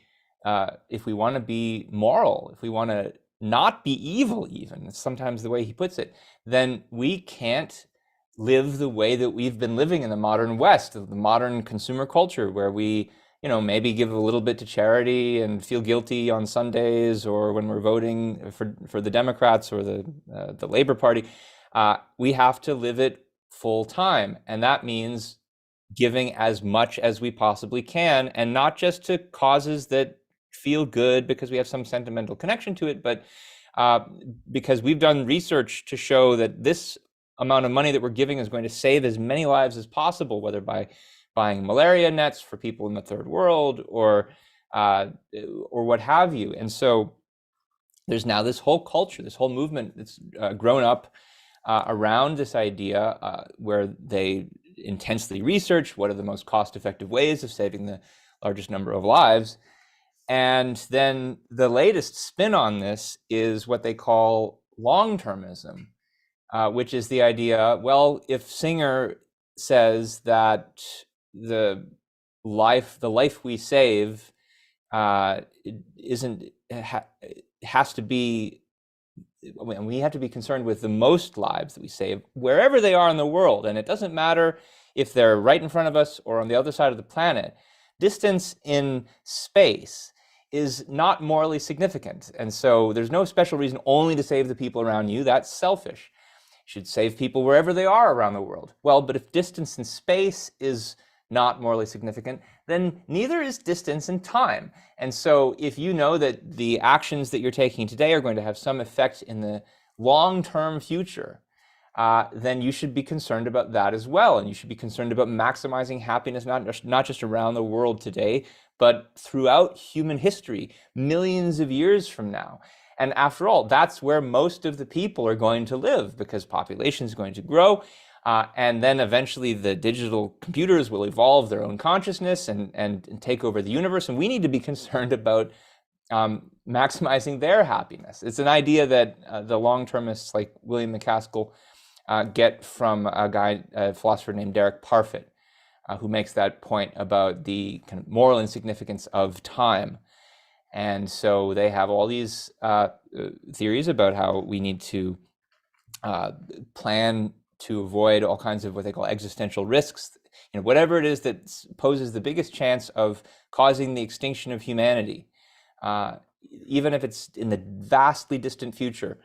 if we want to be moral, if we want to not be evil, even, it's sometimes the way he puts it, then we can't live the way that we've been living in the modern West, the modern consumer culture, where we, maybe give a little bit to charity and feel guilty on Sundays or when we're voting for the Democrats or the Labor Party. We have to live it full time, and that means giving as much as we possibly can, and not just to causes that feel good because we have some sentimental connection to it, but because we've done research to show that this amount of money that we're giving is going to save as many lives as possible, whether by buying malaria nets for people in the third world or what have you. And so there's now this whole culture, this whole movement that's grown up around this idea where they intensely research what are the most cost-effective ways of saving the largest number of lives. And then the latest spin on this is what they call long-termism, which is the idea, well, if Singer says that the life we save has to be, we have to be concerned with the most lives that we save wherever they are in the world, and it doesn't matter if they're right in front of us or on the other side of the planet. Distance in space is not morally significant, and so there's no special reason only to save the people around you. That's selfish. You should save people wherever they are around the world. Well, but if distance in space is not morally significant, then neither is distance in time. And so if you know that the actions that you're taking today are going to have some effect in the long-term future, then you should be concerned about that as well. And you should be concerned about maximizing happiness, not just around the world today, but throughout human history, millions of years from now. And after all, that's where most of the people are going to live, because population is going to grow. And then eventually the digital computers will evolve their own consciousness and take over the universe. And we need to be concerned about maximizing their happiness. It's an idea that the long-termists like William MacAskill get from a philosopher named Derek Parfit, who makes that point about the kind of moral insignificance of time. And so they have all these theories about how we need to plan to avoid all kinds of what they call existential risks, whatever it is that poses the biggest chance of causing the extinction of humanity, even if it's in the vastly distant future.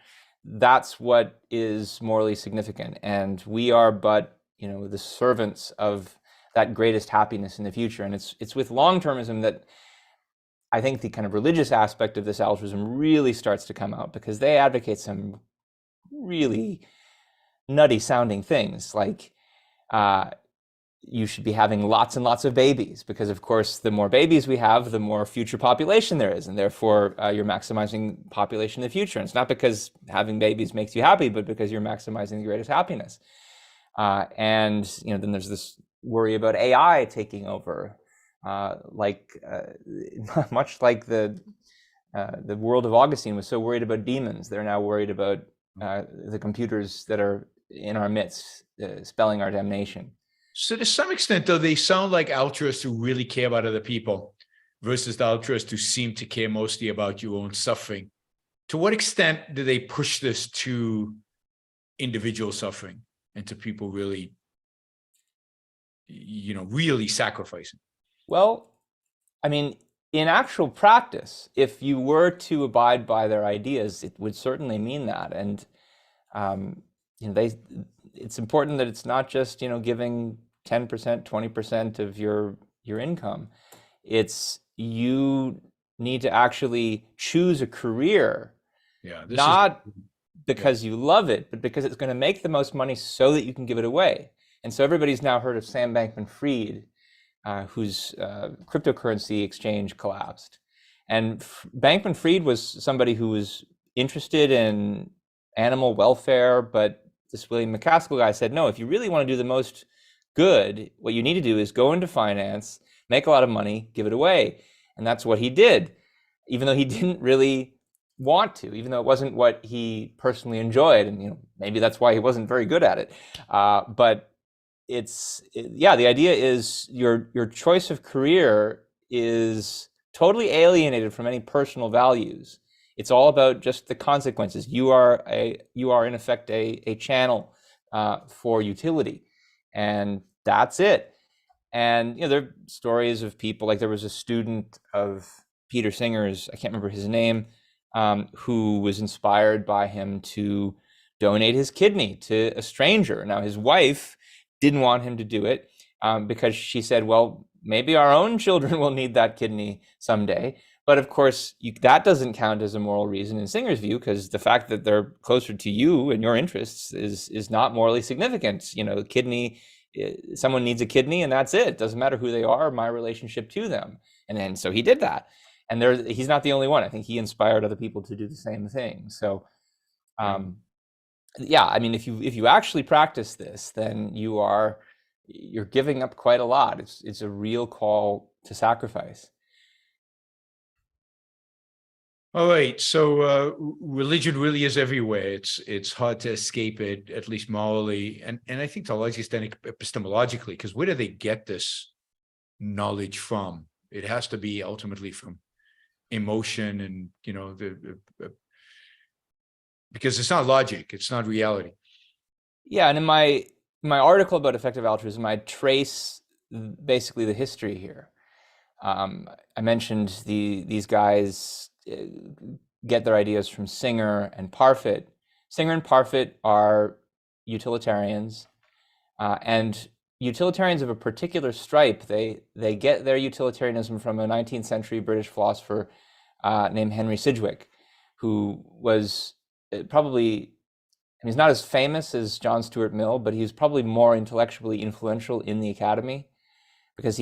That's what is morally significant, and we are but the servants of that greatest happiness in the future. And it's with long-termism that I think the kind of religious aspect of this altruism really starts to come out, because they advocate some really nutty sounding things like you should be having lots and lots of babies, because of course the more babies we have, the more future population there is, and therefore you're maximizing population in the future. And it's not because having babies makes you happy, but because you're maximizing the greatest happiness. And then there's this worry about AI taking over, much like the world of Augustine was so worried about demons. They're now worried about the computers that are in our midst, spelling our damnation. So to some extent, though, they sound like altruists who really care about other people versus the altruists who seem to care mostly about your own suffering. To what extent do they push this to individual suffering and to people really, really sacrificing? Well, I mean, in actual practice, if you were to abide by their ideas, it would certainly mean that. And it's important that it's not just giving 10%, 20% of your income. It's you need to actually choose a career, because you love it, but because it's going to make the most money so that you can give it away. And so everybody's now heard of Sam Bankman-Fried, whose cryptocurrency exchange collapsed. And Bankman-Fried was somebody who was interested in animal welfare, but this William MacAskill guy said, no, if you really want to do the most good, what you need to do is go into finance, make a lot of money, give it away. And that's what he did, even though he didn't really want to, even though it wasn't what he personally enjoyed. And maybe that's why he wasn't very good at it. But yeah, the idea is your choice of career is totally alienated from any personal values. It's all about just the consequences. You are in effect a channel for utility, and that's it. And there are stories of people, like there was a student of Peter Singer's, I can't remember his name, who was inspired by him to donate his kidney to a stranger. Now his wife didn't want him to do it because she said, well, maybe our own children will need that kidney someday. But of course, that doesn't count as a moral reason in Singer's view, because the fact that they're closer to you and your interests is not morally significant. Kidney, someone needs a kidney, and that's it. Doesn't matter who they are, my relationship to them. And then so he did that. And he's not the only one. I think he inspired other people to do the same thing. So, yeah, I mean, if you actually practice this, then you're giving up quite a lot. It's a real call to sacrifice. All right, so religion really is everywhere. It's hard to escape it, at least morally, and I think to a large extent epistemologically, because where do they get this knowledge from? It has to be ultimately from emotion, and because it's not logic, it's not reality. Yeah, and in my article about effective altruism, I trace basically the history here. I mentioned these guys get their ideas from Singer and Parfit. Singer and Parfit are utilitarians, and utilitarians of a particular stripe. They get their utilitarianism from a 19th century British philosopher named Henry Sidgwick, who was probably, he's not as famous as John Stuart Mill, but he's probably more intellectually influential in the academy, because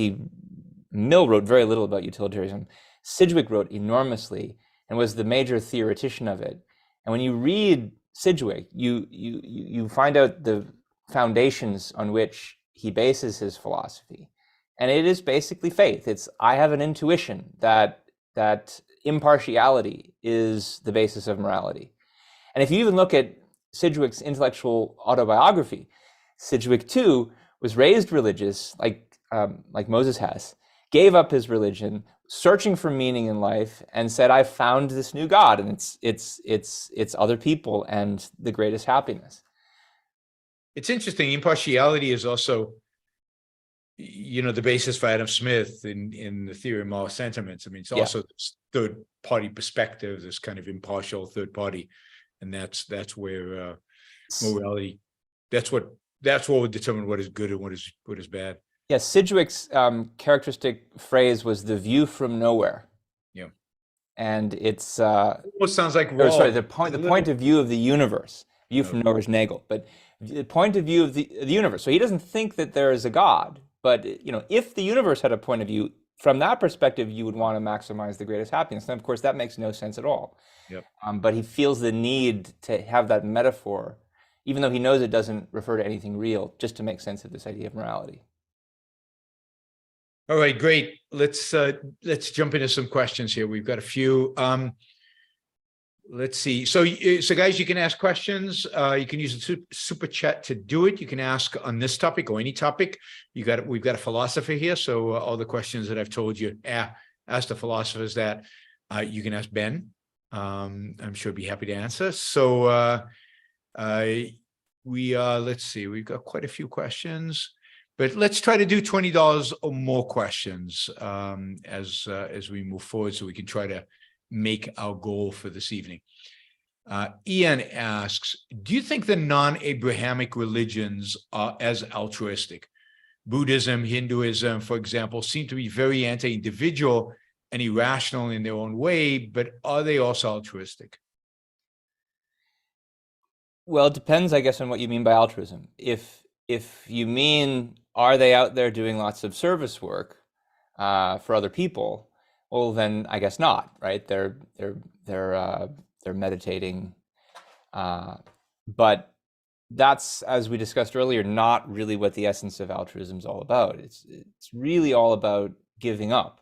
Mill wrote very little about utilitarianism. Sidgwick wrote enormously and was the major theoretician of it. And when you read Sidgwick, you find out the foundations on which he bases his philosophy. And it is basically faith. I have an intuition that impartiality is the basis of morality. And if you even look at Sidgwick's intellectual autobiography, Sidgwick too was raised religious, like Moses Hess, gave up his religion, searching for meaning in life, and said, "I found this new God, and it's other people and the greatest happiness." It's interesting. Impartiality is also, the basis for Adam Smith in the theory of moral sentiments. I mean, it's also this third party perspective, this kind of impartial third party, and that's where morality. That's what would determine what is good and what is bad. Yeah, Sidgwick's characteristic phrase was "the view from nowhere." Yeah, and it's almost sounds like the point of view of the universe. View from nowhere is Nagel, but the point of view of the universe. So he doesn't think that there is a God, but if the universe had a point of view, from that perspective, you would want to maximize the greatest happiness. And of course, that makes no sense at all. Yep. But he feels the need to have that metaphor, even though he knows it doesn't refer to anything real, just to make sense of this idea of morality. All right, great. Let's jump into some questions here. We've got a few. Let's see. So guys, you can ask questions. You can use the super chat to do it. You can ask on this topic or any topic. We've got a philosopher here, so all the questions that I've told you, ask the philosophers that. You can ask Ben. I'm sure he'd be happy to answer. So let's see. We've got quite a few questions. But let's try to do $20 or more questions as we move forward, so we can try to make our goal for this evening. Ian asks, do you think the non-Abrahamic religions are as altruistic? Buddhism, Hinduism, for example, seem to be very anti-individual and irrational in their own way, but are they also altruistic? Well, it depends, I guess, on what you mean by altruism. If you mean, are they out there doing lots of service work for other people? Well, then I guess not, right? They're meditating, but that's, as we discussed earlier, not really what the essence of altruism is all about. It's really all about giving up,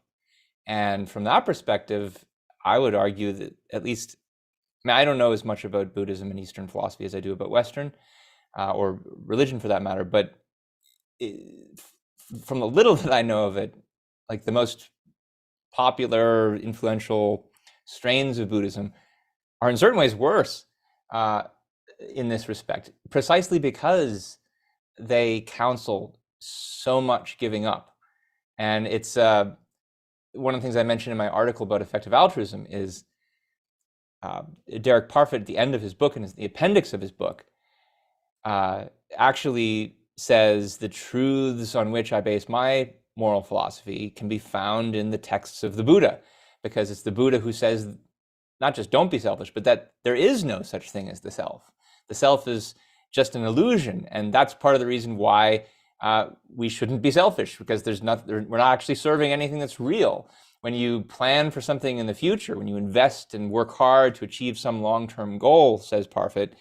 and from that perspective, I would argue that, at least, I don't know as much about Buddhism and Eastern philosophy as I do about Western, or religion for that matter, but from the little that I know of it, like the most popular, influential strains of Buddhism are in certain ways worse in this respect, precisely because they counsel so much giving up. And it's one of the things I mentioned in my article about effective altruism is Derek Parfit at the end of his book, and the appendix of his book, actually says the truths on which I base my moral philosophy can be found in the texts of the Buddha, because it's the Buddha who says not just don't be selfish, but that there is no such thing as the self. The self is just an illusion, and that's part of the reason why we shouldn't be selfish, because we're not actually serving anything that's real. When you plan for something in the future, when you invest and work hard to achieve some long-term goal, says Parfit,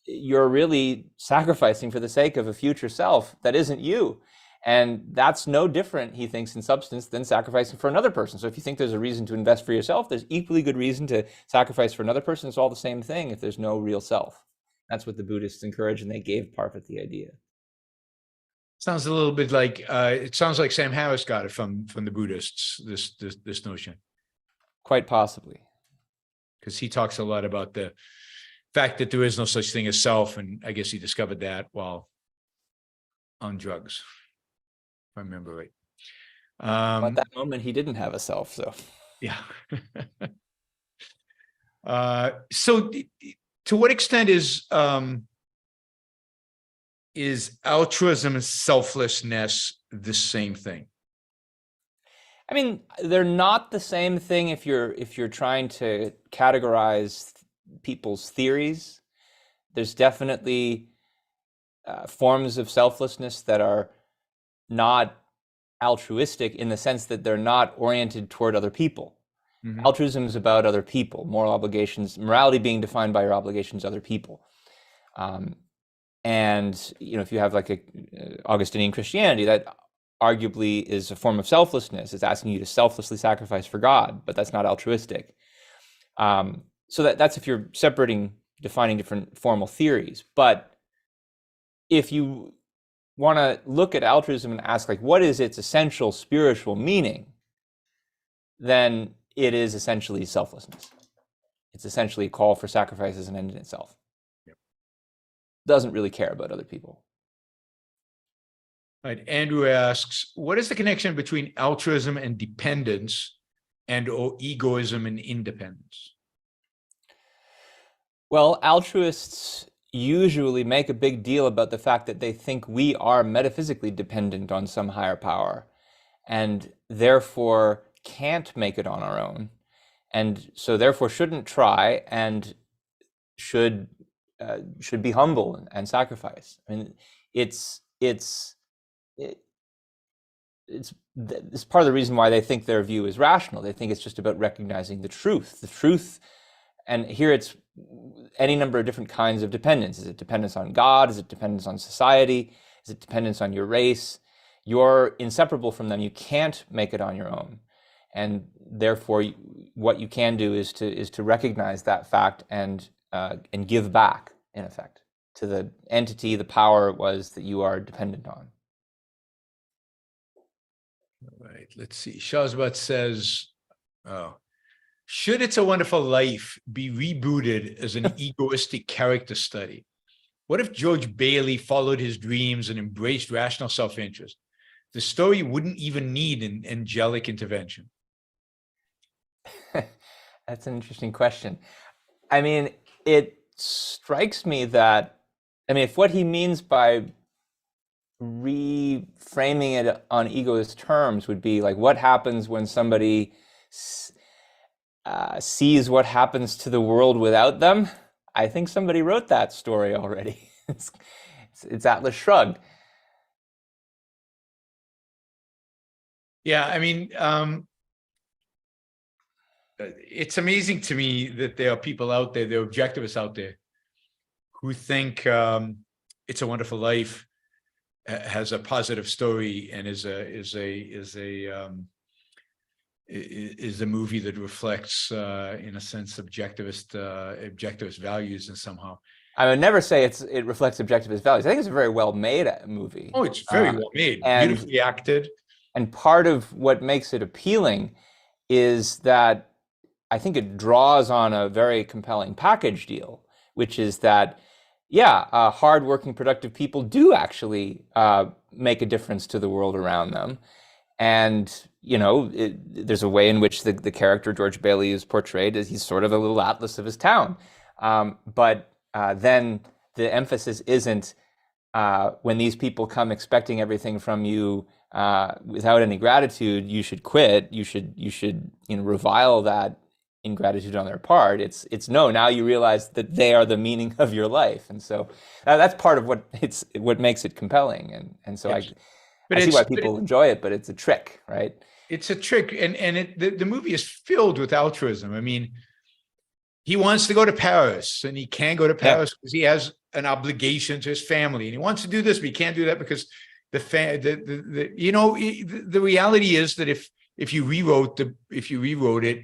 you're really sacrificing for the sake of a future self that isn't you. And that's no different, he thinks, in substance than sacrificing for another person. So if you think there's a reason to invest for yourself, there's equally good reason to sacrifice for another person. It's all the same thing if there's no real self. That's what the Buddhists encourage, and they gave Parfit the idea. Sounds a little bit like it sounds like Sam Harris got it from the Buddhists, this notion. Quite possibly. Because he talks a lot about the fact that there is no such thing as self, and I guess he discovered that while on drugs, if I remember right. At that moment, he didn't have a self, so. Yeah. So to what extent is altruism and selflessness the same thing? I mean, they're not the same thing if you're trying to categorize people's theories. There's definitely forms of selflessness that are not altruistic in the sense that they're not oriented toward other people. Mm-hmm. Altruism is about other people, moral obligations, morality being defined by your obligations to other people. And if you have like a Augustinian Christianity, that arguably is a form of selflessness. It's asking you to selflessly sacrifice for God, but that's not altruistic. So that's if you're defining different formal theories. But if you want to look at altruism and ask, like, what is its essential spiritual meaning, then it is essentially selflessness. It's essentially a call for sacrifice as an end in itself. Yep. Doesn't really care about other people. All right. Andrew asks, what is the connection between altruism and dependence or egoism and independence? Well, altruists usually make a big deal about the fact that they think we are metaphysically dependent on some higher power and therefore can't make it on our own, and so therefore shouldn't try and should be humble and sacrifice. I mean, it's part of the reason why they think their view is rational. They think it's just about recognizing the truth, and here it's any number of different kinds of dependence. Is it dependence on God? Is it dependence on society? Is it dependence on your race? You're inseparable from them. You can't make it on your own. And therefore, what you can do is to recognize that fact and give back, in effect, to the entity, the power it was that you are dependent on. All right, let's see. Shahzad says, should It's a Wonderful Life be rebooted as an egoistic character study? What if George Bailey followed his dreams and embraced rational self-interest? The story wouldn't even need an angelic intervention. That's an interesting question. I mean, it strikes me that, if what he means by reframing it on egoist terms would be like, what happens when somebody sees what happens to the world without them? I think somebody wrote that story already. It's Atlas Shrugged. Yeah, it's amazing to me that there are people out there, there are objectivists out there, who think It's a Wonderful Life has a positive story and is a movie that reflects, in a sense, objectivist values and somehow. I would never say it reflects objectivist values. I think it's a very well made movie. Oh, it's very well made, and beautifully acted. and part of what makes it appealing is that I think it draws on a very compelling package deal, which is that, yeah, hardworking, productive people do actually make a difference to the world around them. And, you know, there's a way in which the character George Bailey is portrayed as he's sort of a little atlas of his town. But then the emphasis isn't when these people come expecting everything from you without any gratitude, you should quit. You should revile that ingratitude on their part. It's no, now you realize that they are the meaning of your life, and so that's part of what makes it compelling. And so Yes. I see why people enjoy it, but it's a trick, right? It's a trick, and the movie is filled with altruism. I mean, he wants to go to Paris, and he can't go to Paris because he has an obligation to his family, and he wants to do this, but he can't do that because the reality is that if you rewrote it,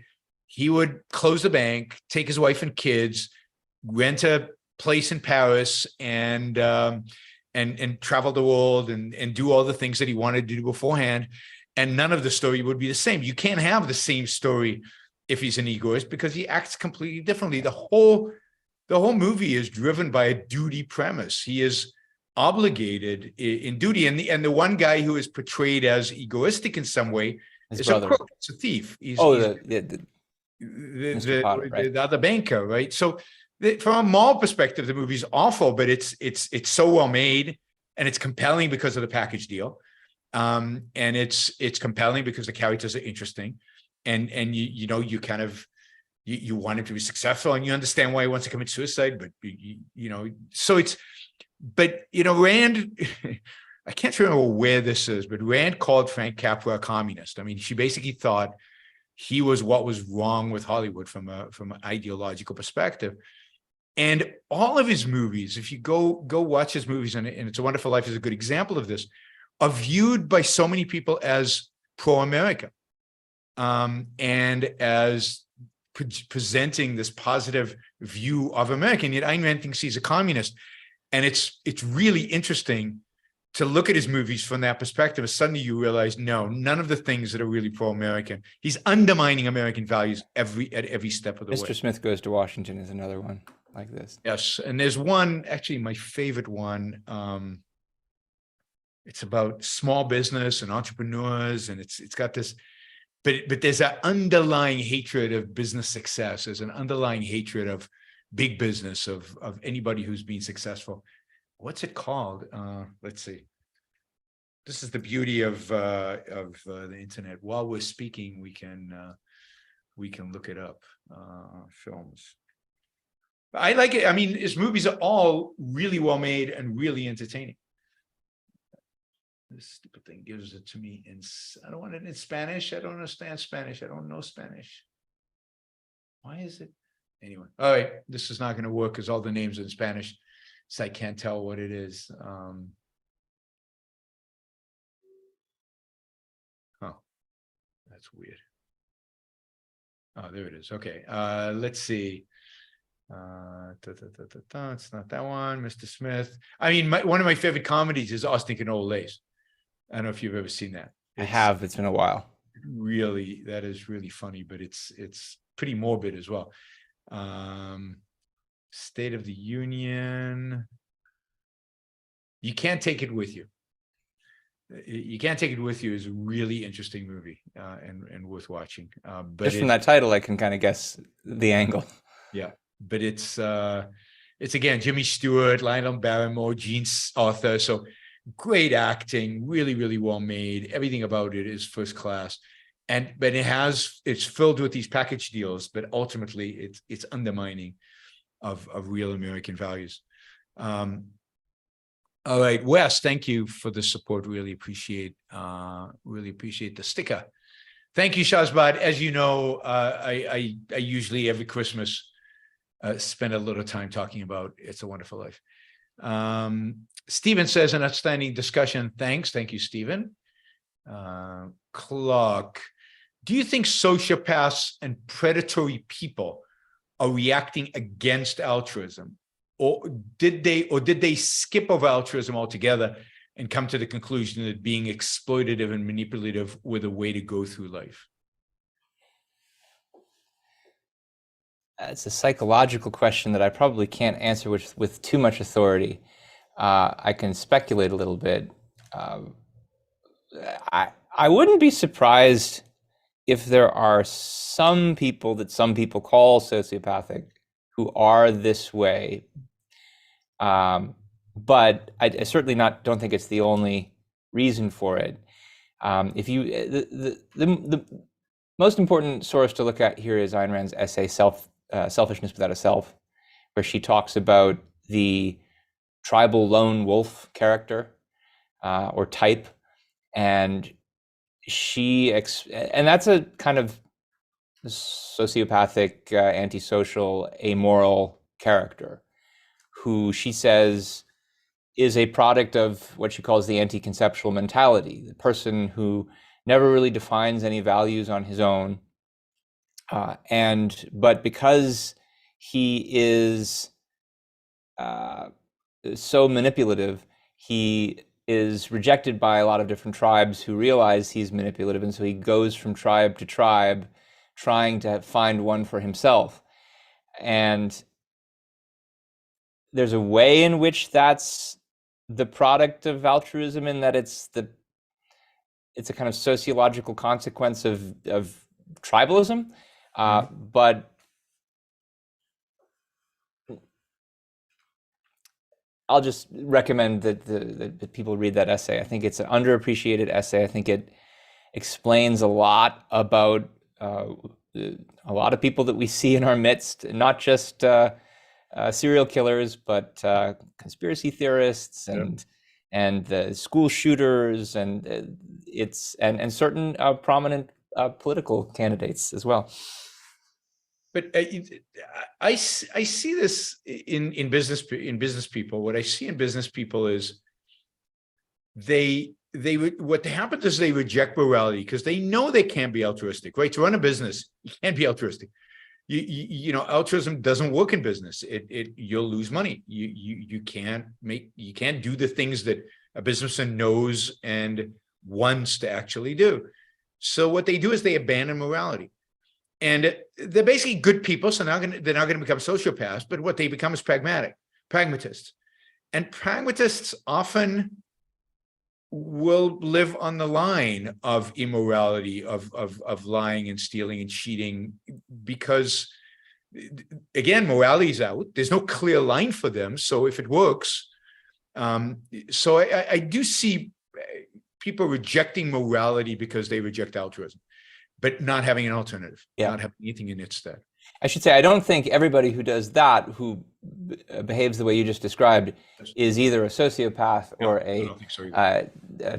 he would close the bank, take his wife and kids, rent a place in Paris, and travel the world and do all the things that he wanted to do beforehand. And none of the story would be the same. You can't have the same story if he's an egoist because he acts completely differently. The whole movie is driven by a duty premise. He is obligated in duty. And the one guy who is portrayed as egoistic in some way is a crook, it's a thief. The other banker, right? So from a moral perspective, the movie's awful, but it's so well made and it's compelling because of the package deal. And it's compelling because the characters are interesting, and you want him to be successful, and you understand why he wants to commit suicide, but Rand, I can't remember where this is, but Rand called Frank Capra a communist. I mean, she basically thought he was what was wrong with Hollywood from an ideological perspective. And all of his movies, if you go watch his movies, and It's a Wonderful Life is a good example of this, are viewed by so many people as pro-America, and as presenting this positive view of America. And yet Ayn Rand thinks he's a communist. And it's really interesting to look at his movies from that perspective. Suddenly you realize, no, none of the things that are really pro-American. He's undermining American values at every step of the way. Mr. Smith Goes to Washington is another one like this. Yes, and there's one, actually my favorite one. It's about small business and entrepreneurs, and it's got this, but there's an underlying hatred of business success. There's an underlying hatred of big business, of anybody who's been successful. What's it called? Let's see. This is the beauty of the internet. While we're speaking, we can look it up. Films. I like it. I mean, his movies are all really well made and really entertaining. This stupid thing gives it to me I don't want it in Spanish. I don't understand Spanish. I don't know Spanish. Why is it? Anyway, all right. This is not going to work because all the names are in Spanish, so I can't tell what it is. Oh, that's weird. Oh, there it is. Okay. Let's see. It's not that one. Mr. Smith. I mean, one of my favorite comedies is Austin Can Old Lace. I don't know if you've ever seen that. I have. It's been a while. Really, that is really funny, but it's pretty morbid as well. State of the Union. You Can't Take It With You. You Can't Take It With You is a really interesting movie and worth watching. But just from that title, I can kind of guess the angle. Yeah, but it's again Jimmy Stewart, Lionel Barrymore, Gene Arthur. So great acting, really, really well made. Everything about it is first class. But it's filled with these package deals, but ultimately it's undermining of real American values. All right, Wes, thank you for the support. Really appreciate the sticker. Thank you, Shazbad. As you know, I usually every Christmas spend a little time talking about It's a Wonderful Life. Stephen says an outstanding discussion. Thanks. Thank you, Stephen. Clark, do you think sociopaths and predatory people are reacting against altruism? or did they skip over altruism altogether and come to the conclusion that being exploitative and manipulative were the way to go through life? It's a psychological question that I probably can't answer with too much authority. I can speculate a little bit. I wouldn't be surprised if there are some people that some people call sociopathic who are this way. But I certainly don't think it's the only reason for it. If you the most important source to look at here is Ayn Rand's essay Selfishness Without a Self, where she talks about the tribal lone wolf character or type, and and that's a kind of sociopathic, antisocial, amoral character who she says is a product of what she calls the anti-conceptual mentality, the person who never really defines any values on his own. But because he is so manipulative, he is rejected by a lot of different tribes who realize he's manipulative. And so he goes from tribe to tribe, trying to find one for himself. And there's a way in which that's the product of altruism, in that it's a kind of sociological consequence of tribalism. But I'll just recommend that people read that essay. I think it's an underappreciated essay. I think it explains a lot about a lot of people that we see in our midst, not just serial killers, but conspiracy theorists and school shooters, and certain prominent political candidates as well. But I see this in business people. What I see in business people is what happens is they reject morality because they know they can't be altruistic, right? To run a business, you can't be altruistic. You know, altruism doesn't work in business. You'll lose money. You can't do the things that a businessman knows and wants to actually do. So what they do is they abandon morality. And they're basically good people, so they're not going to become sociopaths, but what they become is pragmatists. And pragmatists often will live on the line of immorality, of lying and stealing and cheating, because, again, morality is out. There's no clear line for them. So if it works, so I do see people rejecting morality because they reject altruism, but not having an alternative, not having anything in its stead. I should say, I don't think everybody who does that, who behaves the way you just described, is either a sociopath or a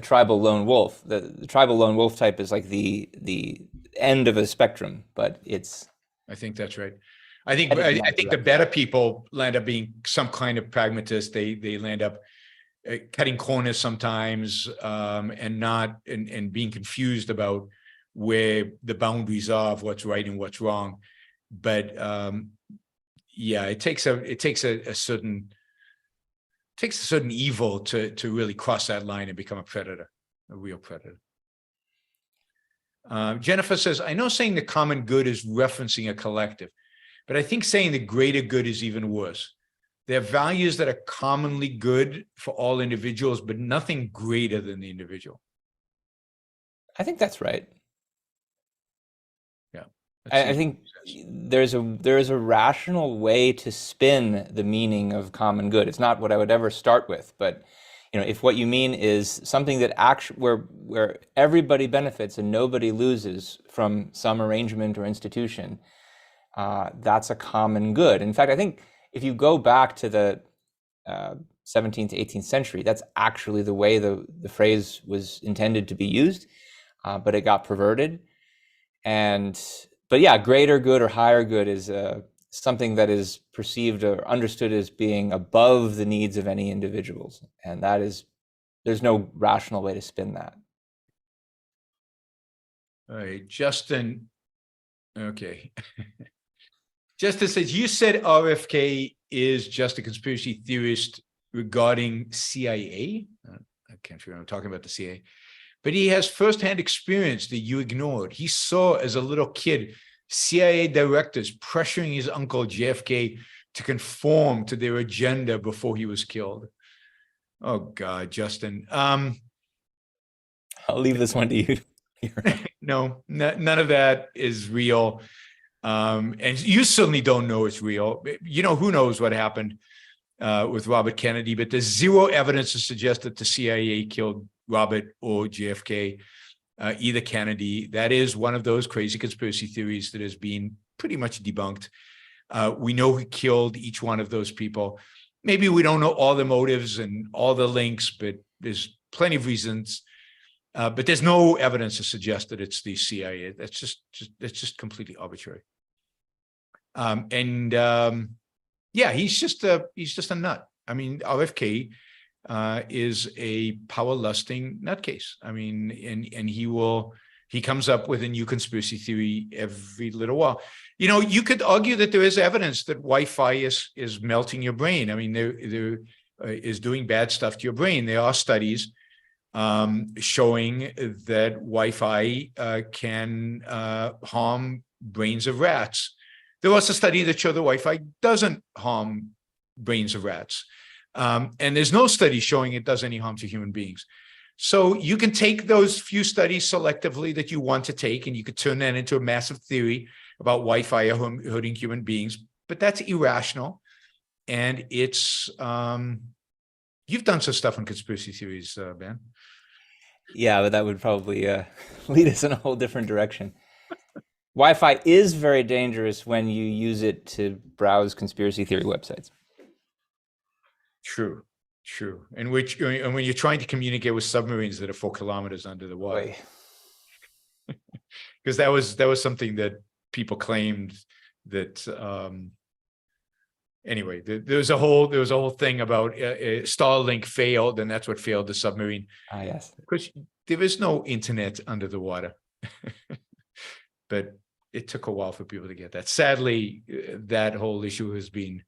tribal lone wolf. The tribal lone wolf type is like the end of a spectrum, but it's. I think that's right. I think the better people land up being some kind of pragmatist. They land up cutting corners sometimes, and being confused about where the boundaries are of what's right and what's wrong. But it takes a certain evil to really cross that line and become a predator, a real predator. Jennifer says, I know saying the common good is referencing a collective, but I think saying the greater good is even worse. There are values that are commonly good for all individuals, but nothing greater than the individual. I think that's right. Yeah. I think there's a rational way to spin the meaning of common good. It's not what I would ever start with, but if what you mean is something that where everybody benefits and nobody loses from some arrangement or institution, that's a common good. In fact, I think if you go back to the 17th to 18th century, that's actually the way the phrase was intended to be used, but it got perverted. But yeah, greater good or higher good is something that is perceived or understood as being above the needs of any individuals. And there's no rational way to spin that. All right, Justin. Okay. Justin says, you said RFK is just a conspiracy theorist regarding CIA. I can't figure I'm talking about the CIA, but he has firsthand experience that you ignored. He saw as a little kid CIA directors pressuring his uncle JFK to conform to their agenda before he was killed. Oh God, Justin. I'll leave this one to you. No, none of that is real. And you certainly don't know it's real. You know, who knows what happened with Robert Kennedy, but there's zero evidence to suggest that the CIA killed Robert or JFK, either Kennedy. That is one of those crazy conspiracy theories that has been pretty much debunked. We know who killed each one of those people. Maybe we don't know all the motives and all the links, but there's plenty of reasons. But there's no evidence to suggest that it's the CIA. That's just completely arbitrary. Yeah, he's just a nut. I mean, RFK is a power-lusting nutcase. I mean, and he comes up with a new conspiracy theory every little while. You know, you could argue that there is evidence that Wi-Fi is melting your brain. I mean, there is doing bad stuff to your brain. There are studies showing that Wi-Fi can harm brains of rats. There was a study that showed that Wi-Fi doesn't harm brains of rats. And there's no study showing it does any harm to human beings. So you can take those few studies selectively that you want to take, and you could turn that into a massive theory about Wi-Fi hurting human beings, but that's irrational. And it's, you've done some stuff on conspiracy theories, Ben. Yeah, but that would probably lead us in a whole different direction. Wi-Fi is very dangerous when you use it to browse conspiracy theory websites. True. And when you're trying to communicate with submarines that are 4 kilometers under the water, because that was something that people claimed that. Anyway, there was a whole thing about Starlink failed, and that's what failed the submarine. Ah, yes. Because there is no internet under the water. But it took a while for people to get that. Sadly, that whole issue has been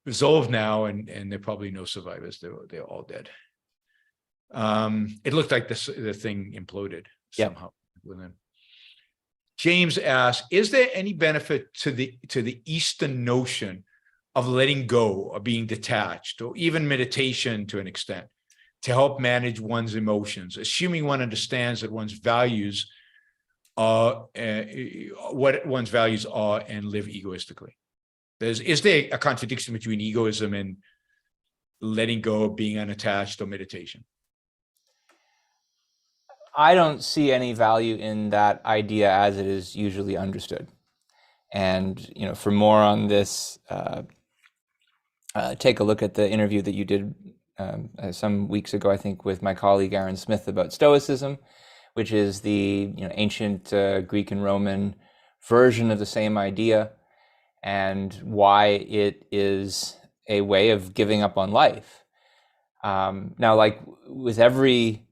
resolved now, and there are probably no survivors. They're all dead. It looked like the thing imploded somehow. Yep. James asks, is there any benefit to the Eastern notion of letting go, or being detached, or even meditation to an extent, to help manage one's emotions, assuming one understands that one's values are what one's values are, and live egoistically? Is there a contradiction between egoism and letting go, being unattached, or meditation? I don't see any value in that idea as it is usually understood. And, you know, for more on this, take a look at the interview that you did some weeks ago, I think, with my colleague Aaron Smith about Stoicism, which is the ancient Greek and Roman version of the same idea, and why it is a way of giving up on life. Now, like with every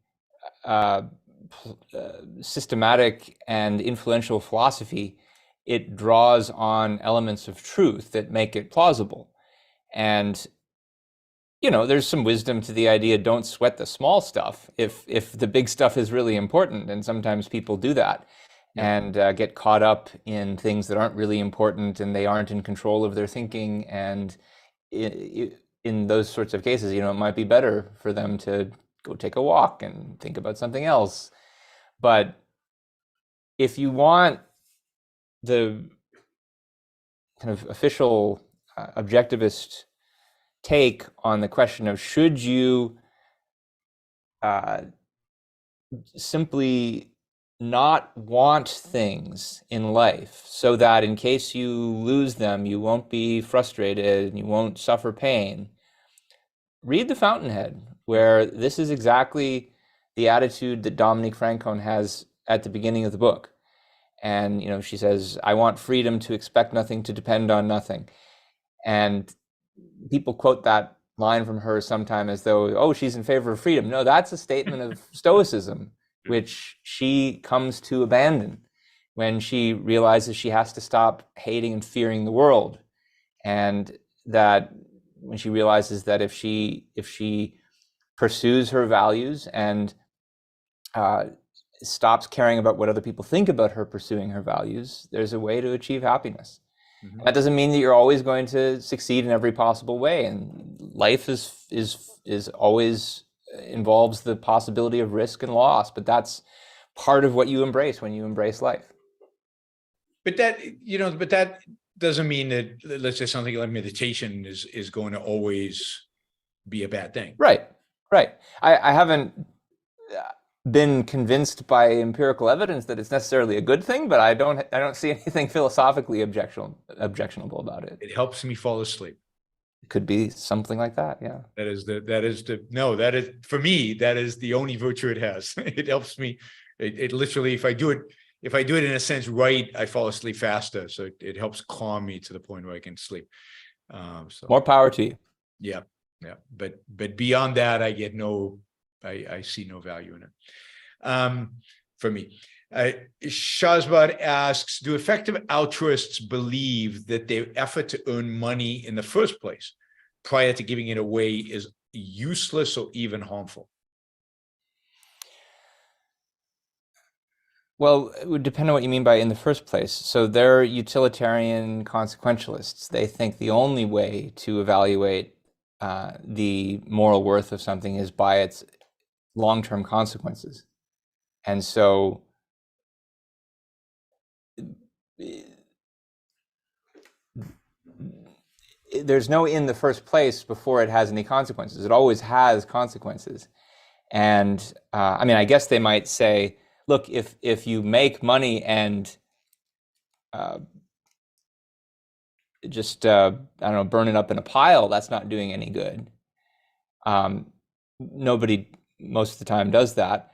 systematic and influential philosophy, it draws on elements of truth that make it plausible. And, you know, there's some wisdom to the idea, don't sweat the small stuff if the big stuff is really important. And sometimes people do that and get caught up in things that aren't really important, and they aren't in control of their thinking. And in those sorts of cases, you know, it might be better for them to go take a walk and think about something else. But if you want the kind of official objectivist take on the question of should you simply not want things in life so that in case you lose them, you won't be frustrated and you won't suffer pain, read The Fountainhead, where this is exactly the attitude that Dominique Francone has at the beginning of the book. And, you know, she says, I want freedom to expect nothing, to depend on nothing. And people quote that line from her sometime as though, oh, she's in favor of freedom. No, that's a statement of Stoicism, which she comes to abandon when she realizes she has to stop hating and fearing the world. And that when she realizes that if she pursues her values and stops caring about what other people think about her pursuing her values, there's a way to achieve happiness. Mhm. That doesn't mean that you're always going to succeed in every possible way, and life is always involves the possibility of risk and loss, but that's part of what you embrace when you embrace life. But that doesn't mean that, let's say, something like meditation is going to always be a bad thing. Right. I haven't been convinced by empirical evidence that it's necessarily a good thing, but I don't see anything philosophically objectionable about it. It helps me fall asleep. It could be something like that, yeah. That is for me, that is the only virtue it has. It helps me. It literally, if I do it in a sense right, I fall asleep faster. So it helps calm me to the point where I can sleep. So More power to you. yeah. But beyond that, I see no value in it. For me. Shazbad asks, do effective altruists believe that their effort to earn money in the first place prior to giving it away is useless or even harmful? Well, it would depend on what you mean by in the first place. So they're utilitarian consequentialists. They think the only way to evaluate the moral worth of something is by its long-term consequences. And so there's no in the first place before it has any consequences. It always has consequences. And I mean, I guess they might say, look, if you make money and just I don't know, burn it up in a pile, that's not doing any good. Nobody most of the time does that.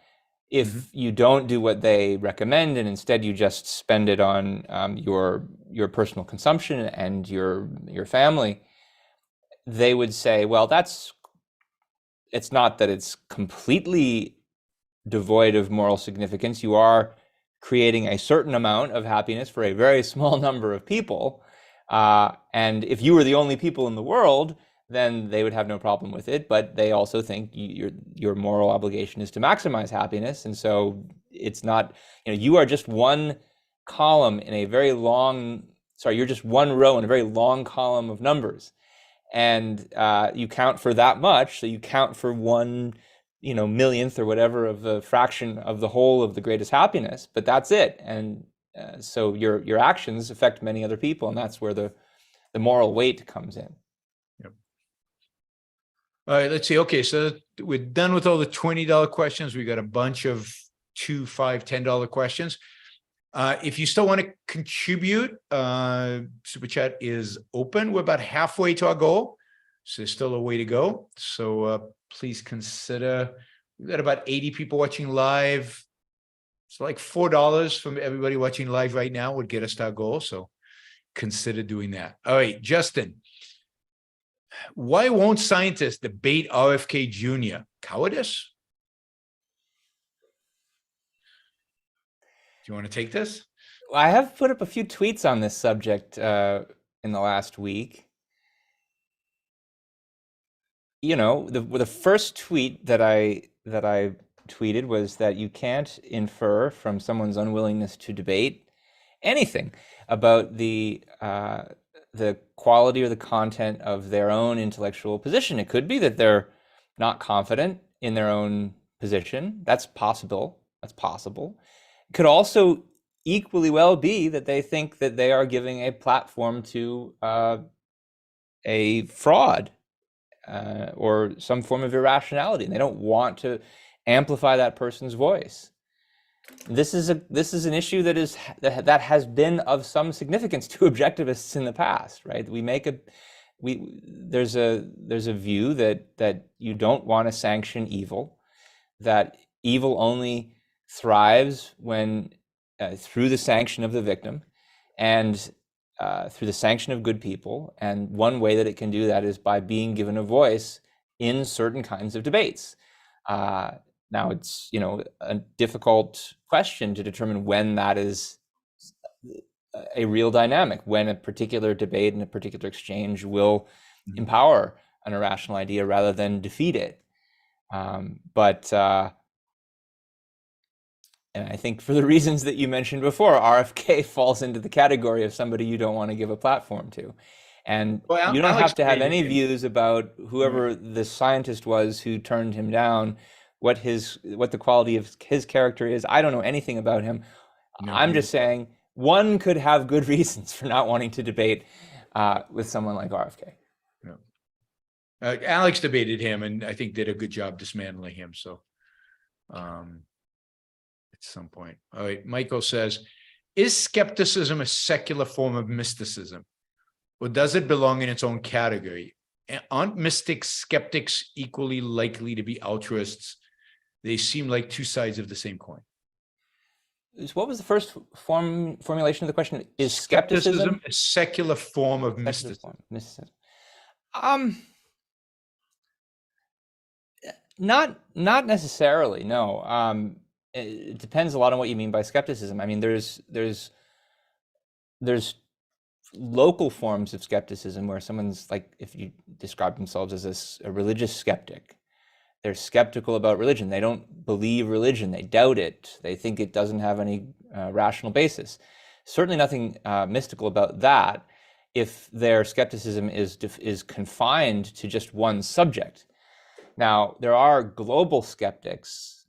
If you don't do what they recommend and instead you just spend it on your personal consumption and your family, they would say, well, it's not that it's completely devoid of moral significance. You are creating a certain amount of happiness for a very small number of people. And if you were the only people in the world, then they would have no problem with it. But they also think your moral obligation is to maximize happiness. And so it's not, you are just one column in a very long, you're just one row in a very long column of numbers. And you count for that much. So you count for one, millionth or whatever of the fraction of the whole of the greatest happiness, but that's it. And so your actions affect many other people, and that's where the moral weight comes in. Yep. All right, let's see. Okay, so we're done with all the $20 questions. We got a bunch of $2, $5, $10 questions. If you still want to contribute, Super Chat is open. We're about halfway to our goal, so there's still a way to go. So please consider. We've got about 80 people watching live. So like $4 from everybody watching live right now would get us to our goal. So consider doing that. All right, Justin. Why won't scientists debate RFK Jr.? Cowardice? Do you want to take this? I have put up a few tweets on this subject in the last week. The first tweet that I tweeted was that you can't infer from someone's unwillingness to debate anything about the quality or the content of their own intellectual position. It could be that they're not confident in their own position. That's possible. It could also equally well be that they think that they are giving a platform to a fraud or some form of irrationality, and they don't want to amplify that person's voice. This is an issue that has been of some significance to objectivists in the past, right? There's a view that you don't want to sanction evil, that evil only thrives when through the sanction of the victim and through the sanction of good people. And one way that it can do that is by being given a voice in certain kinds of debates. Now it's a difficult question to determine when that is a real dynamic when a particular debate and a particular exchange will Mhm. empower an irrational idea rather than defeat it. And I think for the reasons that you mentioned before, RFK falls into the category of somebody you don't want to give a platform to. And Well, you don't Alex have to have debated any him. views about Right. whoever the scientist was who turned him down, what the quality of his character is. I don't know anything about him. No, I'm just saying one could have good reasons for not wanting to debate with someone like RFK. no. Alex debated him, and I think did a good job dismantling him. So, at some point, all right. Michael says, "Is skepticism a secular form of mysticism, or does it belong in its own category? Aren't mystics, skeptics equally likely to be altruists? They seem like two sides of the same coin." So what was the first formulation of the question? Is skepticism a secular form of secular mysticism? form of mysticism? Not necessarily. No. It depends a lot on what you mean by skepticism. I mean, there's local forms of skepticism where someone's like, if you describe themselves as a religious skeptic, they're skeptical about religion. They don't believe religion. They doubt it. They think it doesn't have any rational basis. Certainly nothing mystical about that if their skepticism is confined to just one subject. Now, there are global skeptics,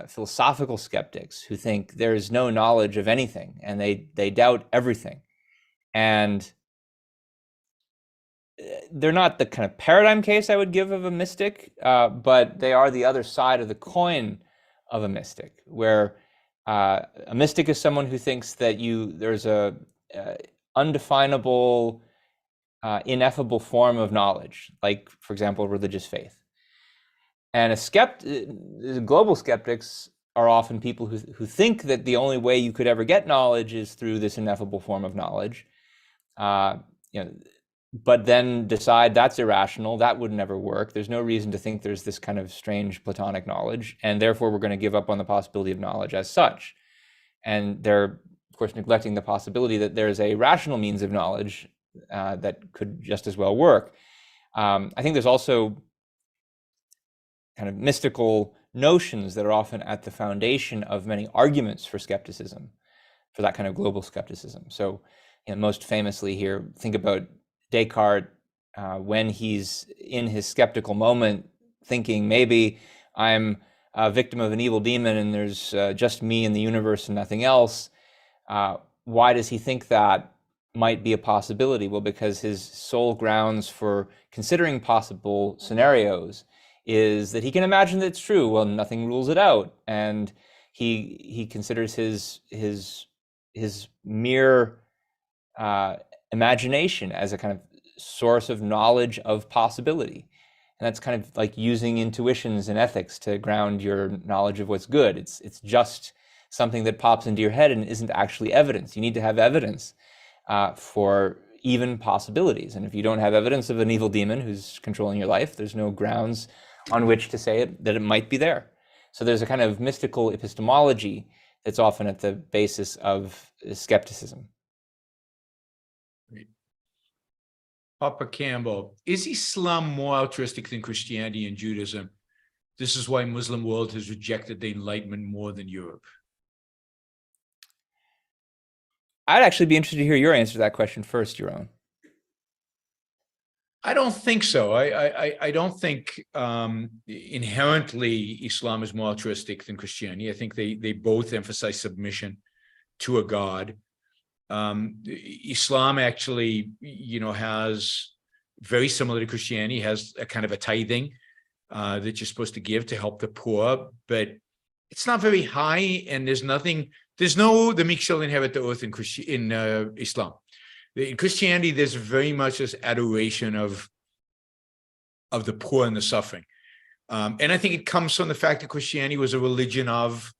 philosophical skeptics, who think there is no knowledge of anything, and they doubt everything. And they're not the kind of paradigm case I would give of a mystic, but they are the other side of the coin of a mystic, where a mystic is someone who thinks that there's a undefinable, ineffable form of knowledge, like, for example, religious faith. And global skeptics are often people who think that the only way you could ever get knowledge is through this ineffable form of knowledge, but then decide that's irrational, that would never work. There's no reason to think there's this kind of strange Platonic knowledge, and therefore we're going to give up on the possibility of knowledge as such. And they're, of course, neglecting the possibility that there's a rational means of knowledge that could just as well work. I think there's also kind of mystical notions that are often at the foundation of many arguments for skepticism, for that kind of global skepticism. So, most famously here, think about Descartes when he's in his skeptical moment, thinking maybe I'm a victim of an evil demon and there's just me in the universe and nothing else. Why does he think that might be a possibility? Well, because his sole grounds for considering possible scenarios is that he can imagine that it's true. Well, nothing rules it out, and he considers his mere imagination as a kind of source of knowledge of possibility. And that's kind of like using intuitions in ethics to ground your knowledge of what's good. It's just something that pops into your head and isn't actually evidence. You need to have evidence for even possibilities. And if you don't have evidence of an evil demon who's controlling your life, there's no grounds on which to say that it might be there. So there's a kind of mystical epistemology that's often at the basis of skepticism. Papa Campbell, is Islam more altruistic than Christianity and Judaism? This is why Muslim world has rejected the Enlightenment more than Europe. I'd actually be interested to hear your answer to that question first, Yaron. I don't think so. I don't think inherently Islam is more altruistic than Christianity. I think they both emphasize submission to a God. Islam actually, has very similar to Christianity, has a kind of a tithing that you're supposed to give to help the poor, but it's not very high, and there's the meek shall inherit the earth in Islam. In Christianity, there's very much this adoration of the poor and the suffering. And I think it comes from the fact that Christianity was a religion of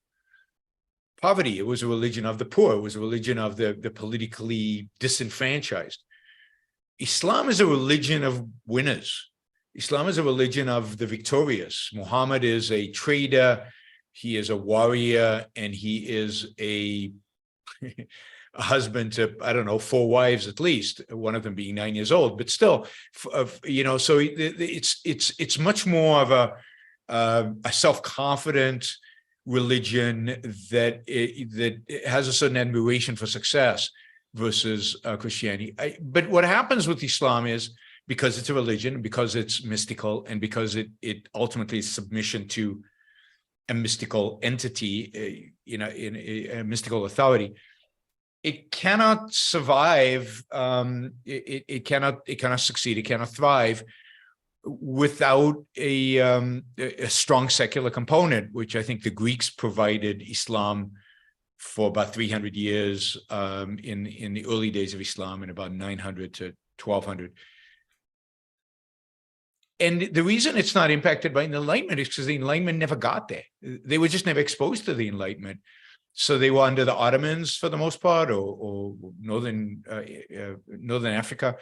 poverty. It was a religion of the poor. It was a religion of the politically disenfranchised. Islam is a religion of winners. Islam is a religion of the victorious. Muhammad is a trader. He is a warrior, and he is a husband to, I don't know, 4 wives at least, one of them being 9 years old, but still, so it's much more of a self-confident religion that has a certain admiration for success versus Christianity. But what happens with Islam is, because it's a religion, because it's mystical, and because it ultimately is submission to a mystical entity, in a mystical authority, it cannot survive. It cannot succeed. It cannot thrive without a strong secular component, which I think the Greeks provided Islam for about 300 years, in the early days of Islam, in about 900 to 1200. And the reason it's not impacted by the Enlightenment is because the Enlightenment never got there. They were just never exposed to the Enlightenment. So they were under the Ottomans for the most part, or northern Africa,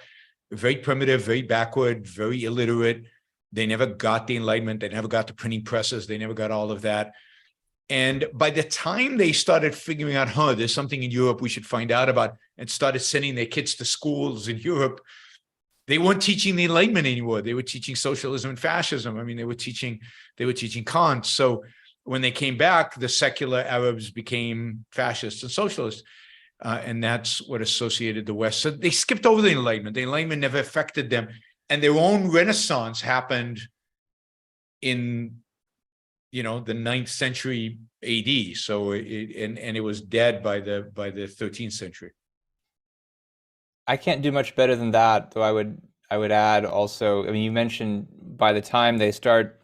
very primitive, very backward, very illiterate. They never got the Enlightenment. They never got the printing presses. They never got all of that. And by the time they started figuring out, there's something in Europe we should find out about, and started sending their kids to schools in Europe, they weren't teaching the Enlightenment anymore. They were teaching socialism and fascism. I mean, they were teaching Kant. So when they came back, the secular Arabs became fascists and socialists. And that's what associated the West. So they skipped over the Enlightenment. The Enlightenment never affected them. And their own Renaissance happened in, the 9th century AD. So it was dead by the 13th century. I can't do much better than that, though I would add also, I mean, you mentioned by the time they start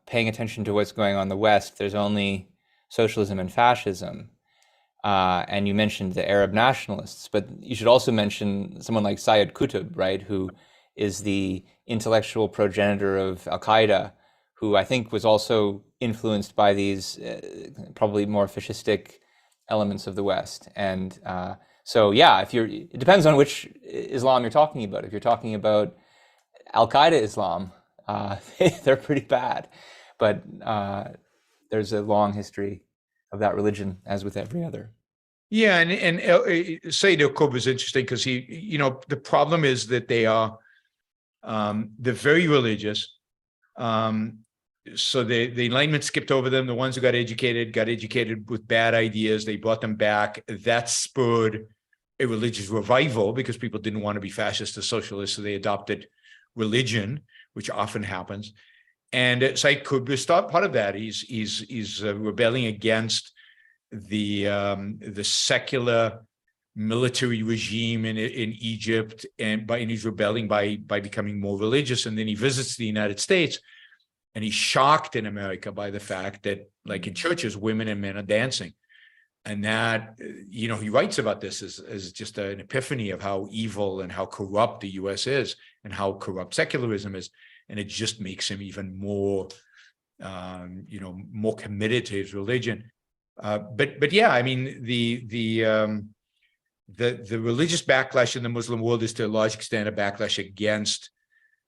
paying attention to what's going on in the West, there's only socialism and fascism. And you mentioned the Arab nationalists, but you should also mention someone like Sayyid Qutb, right, who is the intellectual progenitor of Al-Qaeda, who I think was also influenced by these probably more fascistic elements of the West. And so, yeah, it depends on which Islam you're talking about. If you're talking about Al-Qaeda Islam, they're pretty bad. But there's a long history of that religion, as with every other. Yeah, and Sayyid Qutb is interesting because the problem is that they're very religious. So the Enlightenment skipped over them. The ones who got educated with bad ideas. They brought them back. That spurred a religious revival because people didn't want to be fascist or socialist, so they adopted religion, which often happens. And Sayyid Qutb is part of that. He's rebelling against the secular military regime in Egypt, and he's rebelling by becoming more religious. And then he visits the United States, and he's shocked in America by the fact that, like in churches, women and men are dancing. And that, he writes about this as just an epiphany of how evil and how corrupt the US is and how corrupt secularism is. And it just makes him even more, more committed to his religion. But yeah, I mean, the religious backlash in the Muslim world is to a large extent a backlash against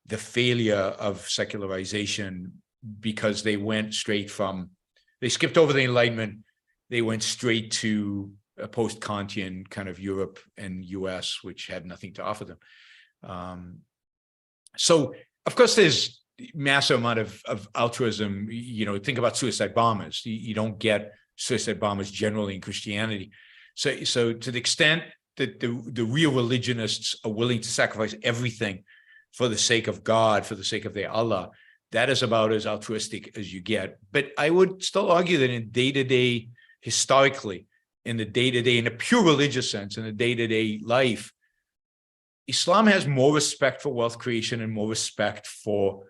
the failure of secularization, because they skipped over the Enlightenment. They went straight to a post-Kantian kind of Europe and US, which had nothing to offer them. So, of course, there's massive amount of altruism. Think about suicide bombers. You don't get suicide bombers generally in Christianity. So to the extent that the real religionists are willing to sacrifice everything for the sake of God, for the sake of their Allah, that is about as altruistic as you get. But I would still argue that in day-to-day, historically, in the day-to-day, in a pure religious sense, in the day-to-day life, Islam has more respect for wealth creation and more respect for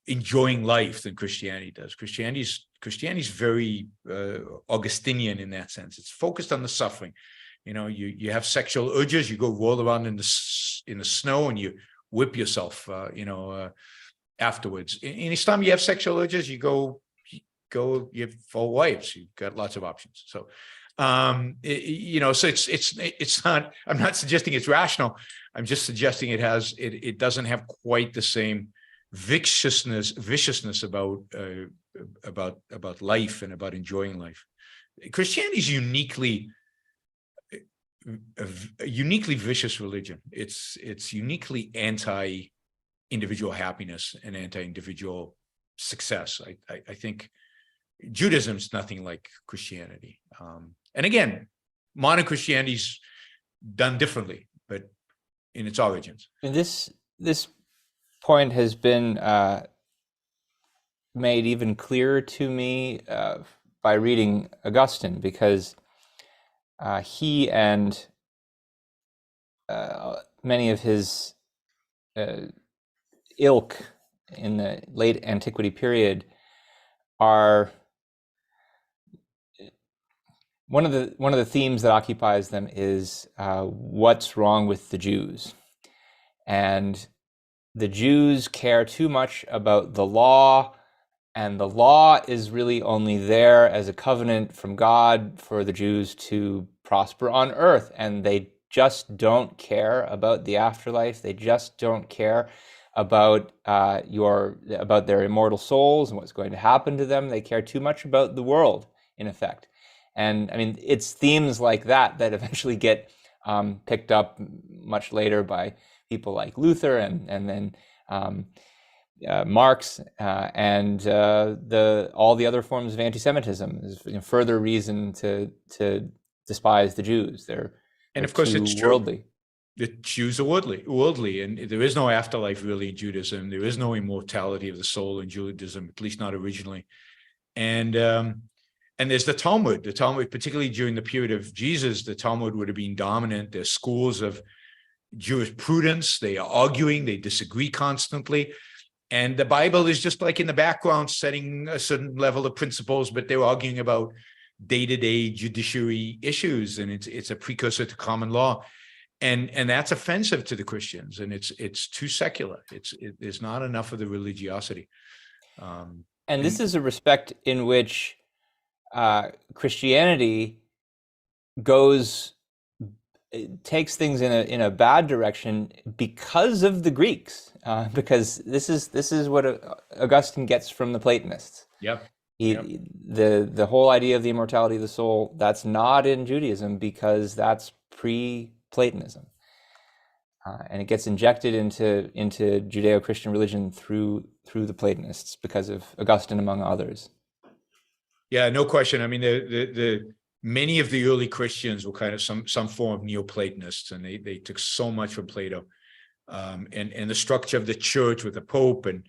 enjoying life than Christianity does. Christianity's very Augustinian in that sense. It's focused on the suffering. You have sexual urges, you go roll around in the snow and you whip yourself, afterwards. In Islam, you have sexual urges, you have 4 wives, you've got lots of options. So, so it's not, I'm not suggesting it's rational. I'm just suggesting it doesn't have quite the same viciousness about life and about enjoying life Christianity is a uniquely vicious religion. It's uniquely anti-individual happiness and anti-individual success. I think Judaism is nothing like Christianity. And again, modern Christianity's done differently, but in its origins. And this point has been made even clearer to me by reading Augustine, because he and many of his ilk in the late antiquity period are one of the themes that occupies them is what's wrong with the Jews. And the Jews care too much about the law, and the law is really only there as a covenant from God for the Jews to prosper on earth. And they just don't care about the afterlife. They just don't care about their immortal souls and what's going to happen to them. They care too much about the world, in effect. And I mean, it's themes like that that eventually get picked up much later by people like Luther and then Marx and all the other forms of anti-Semitism is further reason to despise the Jews. They're of course it's true. Worldly. The Jews are worldly, and there is no afterlife really in Judaism. There is no immortality of the soul in Judaism, at least not originally. And there's the Talmud. The Talmud, particularly during the period of Jesus, the Talmud would have been dominant. There's schools of jurisprudence. They are arguing. They disagree constantly. And the Bible is just like in the background, setting a certain level of principles, but they're arguing about day-to-day judiciary issues, and it's a precursor to common law. And that's offensive to the Christians, and it's too secular. There's not enough of the religiosity. And this is a respect in which Christianity takes things in a bad direction because of the Greeks, because this is what Augustine gets from the Platonists. Yep. The whole idea of the immortality of the soul, that's not in Judaism because that's pre-Platonism. And it gets injected into Judeo-Christian religion through the Platonists because of Augustine, among others. Yeah, no question. I mean, the many of the early Christians were kind of some form of Neoplatonists, and they took so much from Plato, and the structure of the church with the Pope and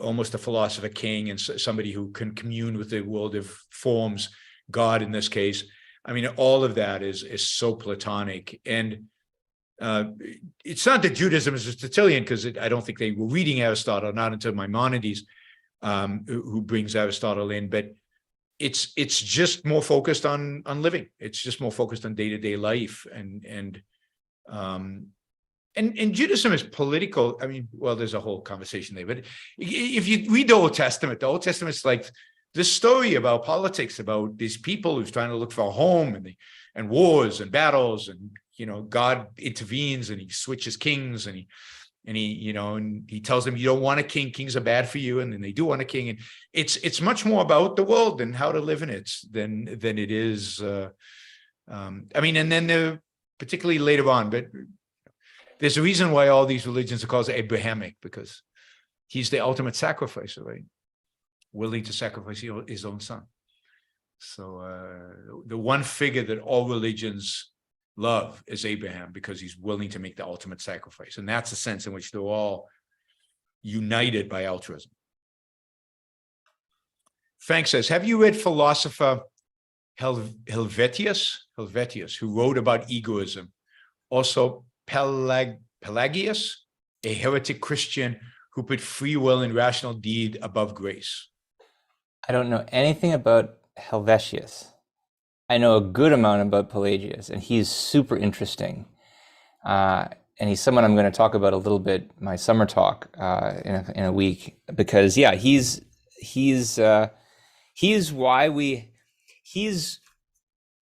almost a philosopher king and somebody who can commune with the world of forms, God in this case. I mean, all of that is so Platonic. And it's not that Judaism is Aristotelian, because I don't think they were reading Aristotle, not until Maimonides, who brings Aristotle in, but it's just more focused on living. It's just more focused on day-to-day life. And Judaism is political. I mean, well, there's a whole conversation there, but if you read the Old Testament's like this story about politics, about these people who's trying to look for a home, and wars and battles, and God intervenes and he switches kings, and he tells them, you don't want a king, kings are bad for you, and then they do want a king. And it's much more about the world and how to live in it than it is. I mean, and then particularly later on, but there's a reason why all these religions are called Abrahamic, because he's the ultimate sacrificer, right? Willing to sacrifice his own son. So the one figure that all religions love is Abraham, because he's willing to make the ultimate sacrifice. And that's the sense in which they're all united by altruism. Frank says, have you read philosopher Helvetius, who wrote about egoism? Also Pelagius, a heretic Christian who put free will and rational deed above grace. I don't know anything about Helvetius. I know a good amount about Pelagius, and he's super interesting. And he's someone I'm going to talk about a little bit, my summer talk in a week, because he's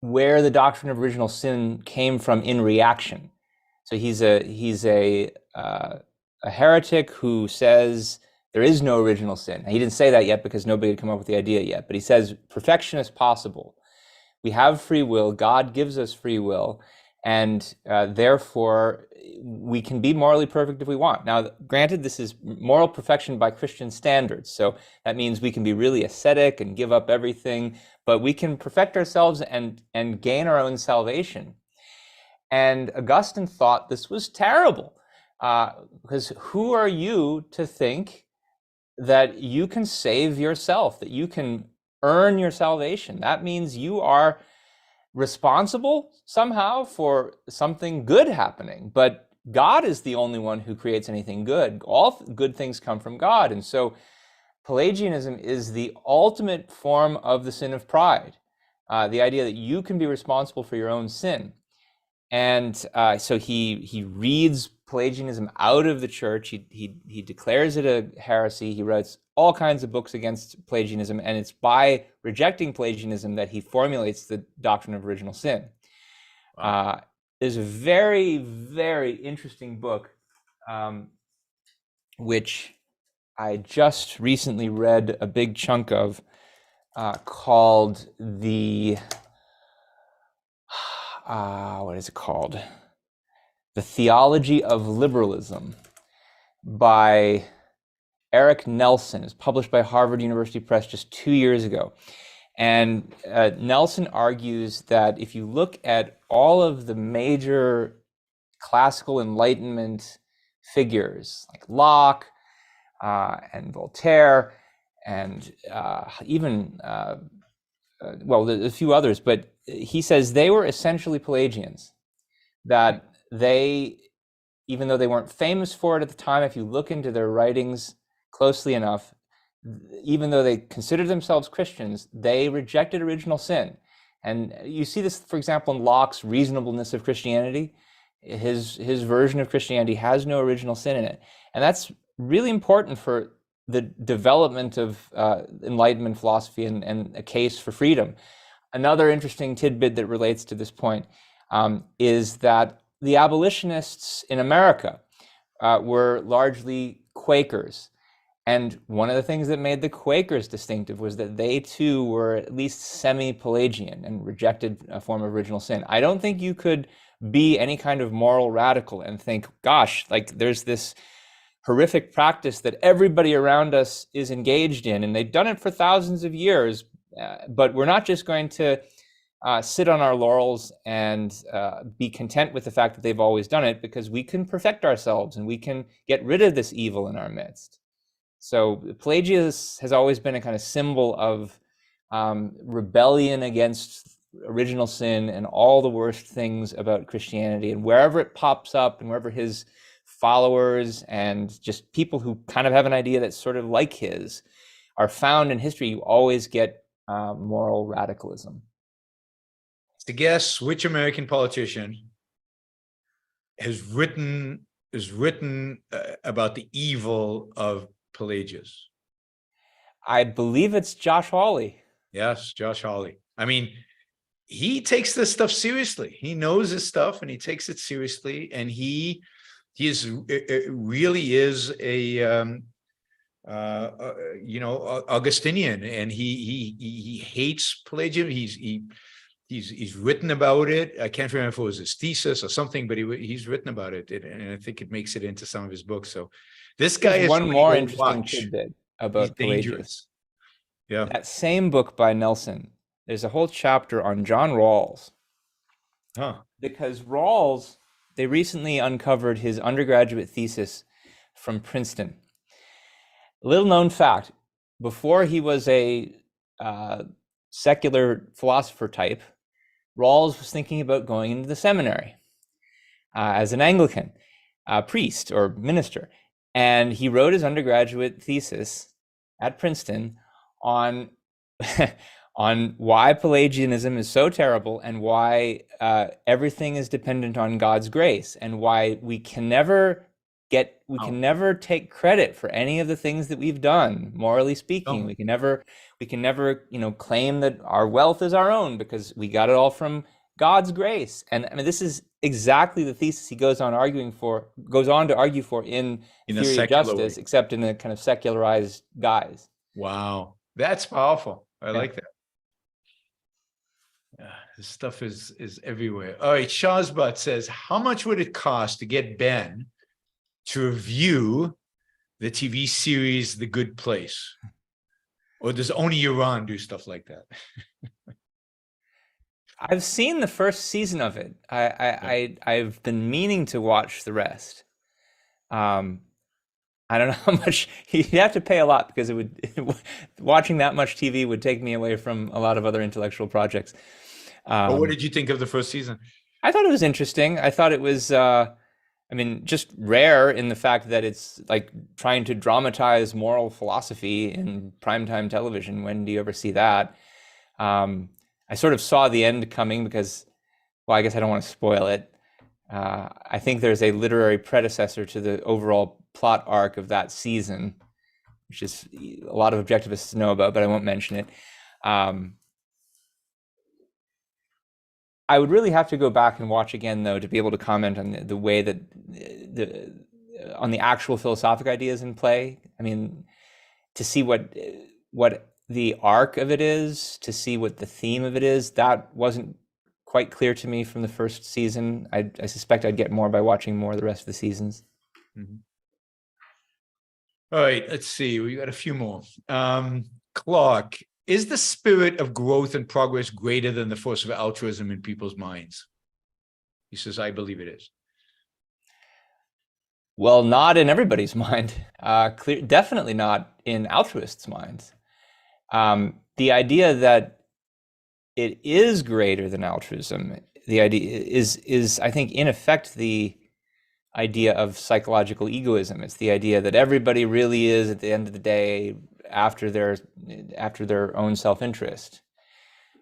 where the doctrine of original sin came from in reaction. So he's a heretic who says there is no original sin. He didn't say that yet because nobody had come up with the idea yet, but he says perfection is possible. we have free will. God gives us free will, and therefore we can be morally perfect if we want. Now, granted, this is moral perfection by Christian standards, so that means we can be really ascetic and give up everything, but we can perfect ourselves and gain our own salvation. And Augustine thought this was terrible, because who are you to think that you can save yourself, that you can earn your salvation? That means you are responsible somehow for something good happening, but God is the only one who creates anything good. All good things come from God. And so Pelagianism is the ultimate form of the sin of pride, the idea that you can be responsible for your own sin. And so he reads Pelagianism out of the church. He declares it a heresy. He writes all kinds of books against Pelagianism, and it's by rejecting Pelagianism that he formulates the doctrine of original sin. Wow. There's a very, very interesting book, which I just recently read a big chunk of, called the, what is it called? The Theology of Liberalism by Eric Nelson. It's published by Harvard University Press just 2 years ago. And Nelson argues that if you look at all of the major classical Enlightenment figures like Locke and Voltaire and even, well, a few others, but he says they were essentially Pelagians, that they, even though they weren't famous for it at the time, if you look into their writings closely enough, even though they considered themselves Christians, they rejected original sin. And you see this, for example, in Locke's Reasonableness of Christianity. His version of Christianity has no original sin in it. And that's really important for the development of Enlightenment philosophy and a case for freedom. Another interesting tidbit that relates to this point is that the abolitionists in America were largely Quakers. And one of the things that made the Quakers distinctive was that they too were at least semi-Pelagian and rejected a form of original sin. I don't think you could be any kind of moral radical and think, gosh, like there's this horrific practice that everybody around us is engaged in, and they've done it for thousands of years, but we're not just going to sit on our laurels and be content with the fact that they've always done it, because we can perfect ourselves and we can get rid of this evil in our midst. So Pelagius has always been a kind of symbol of rebellion against original sin and all the worst things about Christianity. And wherever it pops up and wherever his followers and just people who kind of have an idea that's sort of like his are found in history, you always get moral radicalism. To guess which American politician has written about the evil of Pelagius? I believe it's Josh Hawley. Yes, Josh Hawley. I mean, he takes this stuff seriously. He knows his stuff and he takes it seriously. And he really is a Augustinian, and he hates Pelagianism. He's written about it. I can't remember if it was his thesis or something, but he's written about it, and I think it makes it into some of his books. So this guy is one more interesting tidbit about Pelagius. Yeah, that same book by Nelson, there's a whole chapter on John Rawls. Because Rawls, they recently uncovered his undergraduate thesis from Princeton. A little known fact: before he was a secular philosopher type, Rawls was thinking about going into the seminary as an Anglican priest or minister. And he wrote his undergraduate thesis at Princeton on, on why Pelagianism is so terrible and why everything is dependent on God's grace, and why we can never take credit for any of the things that we've done, morally speaking. We can never, claim that our wealth is our own because we got it all from God's grace. And I mean, this is exactly the thesis he goes on to argue for in Theory of Justice, except in a kind of secularized guise. Wow, that's powerful. I like that. Yeah. This stuff is everywhere. All right, Shazbot says, how much would it cost to get Ben to review the TV series The Good Place? Or does only Iran do stuff like that? I've seen the first season of it. I've been meaning to watch the rest. I don't know how much you'd have to pay a lot because it would watching that much TV would take me away from a lot of other intellectual projects. But what did you think of the first season? I thought it was interesting. I thought it was, I mean, just rare in the fact that it's like trying to dramatize moral philosophy in primetime television. When do you ever see that? I sort of saw the end coming because, well, I guess I don't want to spoil it. I think there's a literary predecessor to the overall plot arc of that season, which is a lot of objectivists know about, but I won't mention it. I would really have to go back and watch again, though, to be able to comment on the way that on the actual philosophic ideas in play. I mean, to see what the arc of it is, to see what the theme of it is, that wasn't quite clear to me from the first season. I suspect I'd get more by watching more of the rest of the seasons. Mm-hmm. All right, let's see. We got a few more. Clark, is the spirit of growth and progress greater than the force of altruism in people's minds? He says, I believe it is. Well, not in everybody's mind. Definitely not in altruists' minds. The idea that it is greater than altruism, the idea is I think, in effect, the idea of psychological egoism. It's the idea that everybody really is, at the end of the day, after their own self-interest.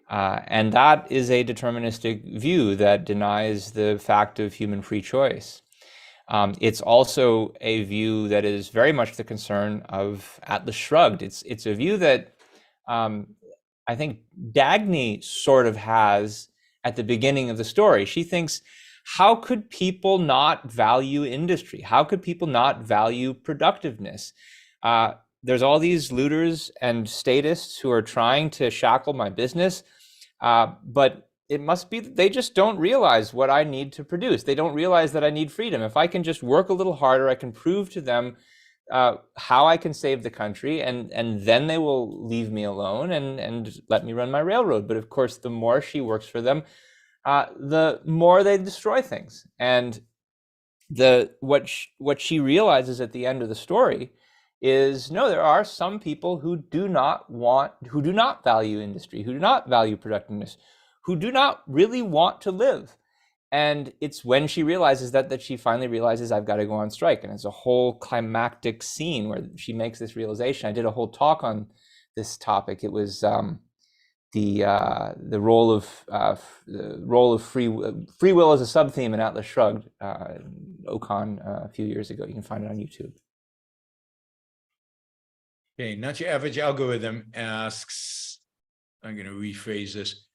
And that is a deterministic view that denies the fact of human free choice. It's also a view that is very much the concern of Atlas Shrugged. It's a view that I think Dagny sort of has at the beginning of the story. She thinks, how could people not value industry? How could people not value productiveness? There's all these looters and statists who are trying to shackle my business, but it must be that they just don't realize what I need to produce. They don't realize that I need freedom. If I can just work a little harder, I can prove to them how I can save the country, and then they will leave me alone and let me run my railroad. But of course, the more she works for them, the more they destroy things. And what she realizes at the end of the story is, no, there are some people who do not value industry, who do not value productiveness, who do not really want to live. And it's when she realizes that she finally realizes, I've got to go on strike. And it's a whole climactic scene where she makes this realization. I did a whole talk on this topic. It was the role of free will as a sub-theme in Atlas Shrugged, Ocon, a few years ago. You can find it on YouTube. Okay, Not Your Average Algorithm asks, I'm going to rephrase this.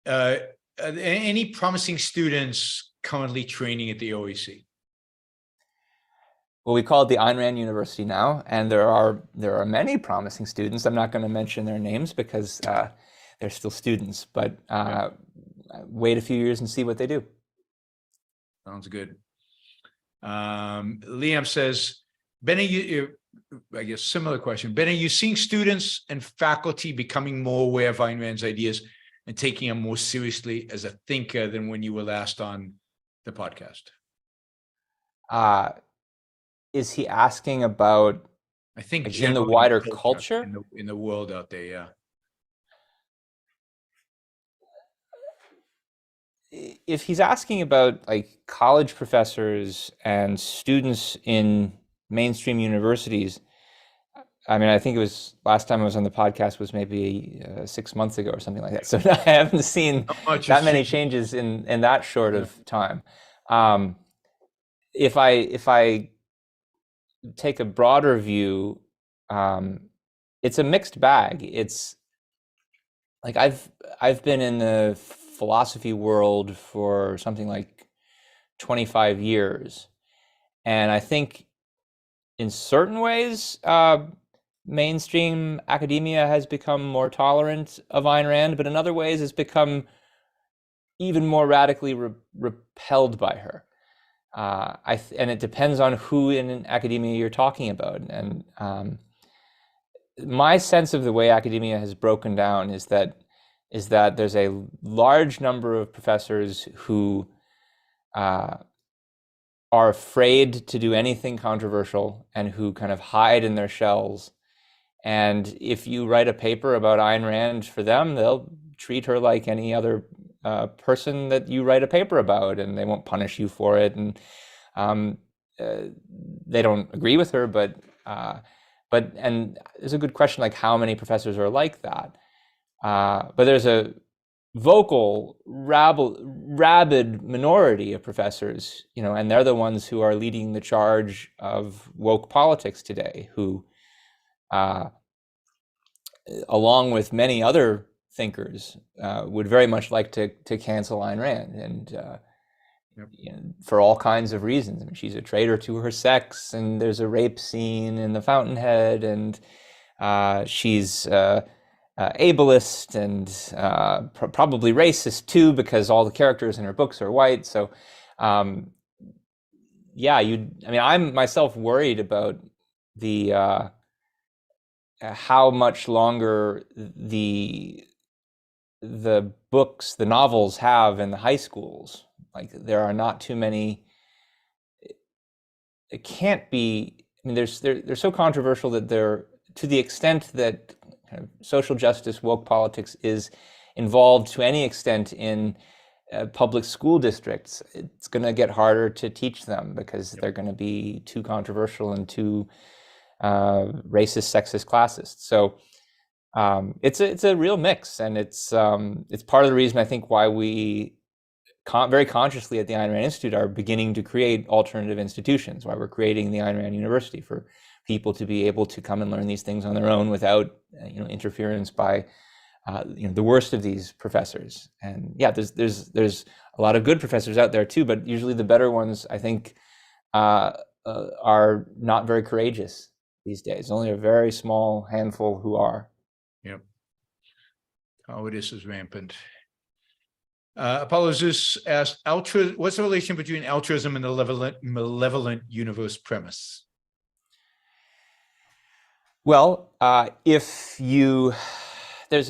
Are there any promising students currently training at the OAC? Well, we call it the Ayn Rand University now, and there are many promising students. I'm not going to mention their names because they're still students, but wait a few years and see what they do. Sounds good. Liam says, Ben, I guess similar question. Ben, are you seeing students and faculty becoming more aware of Ayn Rand's ideas and taking them more seriously as a thinker than when you were last on the podcast? Is he asking about, I think, like, in the wider culture? In the world out there, yeah. If he's asking about like college professors and students in mainstream universities, I mean, I think it was last time I was on the podcast was maybe 6 months ago or something like that. So I haven't seen that many changes in that short of time. If I take a broader view, it's a mixed bag. It's like I've been in the philosophy world for something like 25 years, and I think in certain ways, mainstream academia has become more tolerant of Ayn Rand, but in other ways it's become even more radically repelled by her. And it depends on who in academia you're talking about. And my sense of the way academia has broken down is that there's a large number of professors who are afraid to do anything controversial and who kind of hide in their shells. And if you write a paper about Ayn Rand for them, they'll treat her like any other person that you write a paper about, and they won't punish you for it. And they don't agree with her, but and there's a good question, like how many professors are like that? But there's a vocal, rabid minority of professors, and they're the ones who are leading the charge of woke politics today, who, along with many other thinkers, would very much like to cancel Ayn Rand, and for all kinds of reasons. I mean, she's a traitor to her sex, and there's a rape scene in The Fountainhead, and she's ableist and probably racist too, because all the characters in her books are white. So, I'm myself worried about the how much longer the books, the novels have in the high schools. Like, there are not too many. It can't be. I mean, they're so controversial that they're, to the extent that kind of social justice, woke politics is involved to any extent in public school districts, it's going to get harder to teach them because they're going to be too controversial and too racist, sexist, classist. So it's a real mix, and it's part of the reason I think why we very consciously at the Ayn Rand Institute are beginning to create alternative institutions, why we're creating the Ayn Rand University, for people to be able to come and learn these things on their own without interference by the worst of these professors. And there's a lot of good professors out there too, but usually the better ones, I think, are not very courageous these days. Only a very small handful who are. Yep. Cowardice is rampant. Apollos asked, what's the relation between altruism and the malevolent universe premise? Well, there's,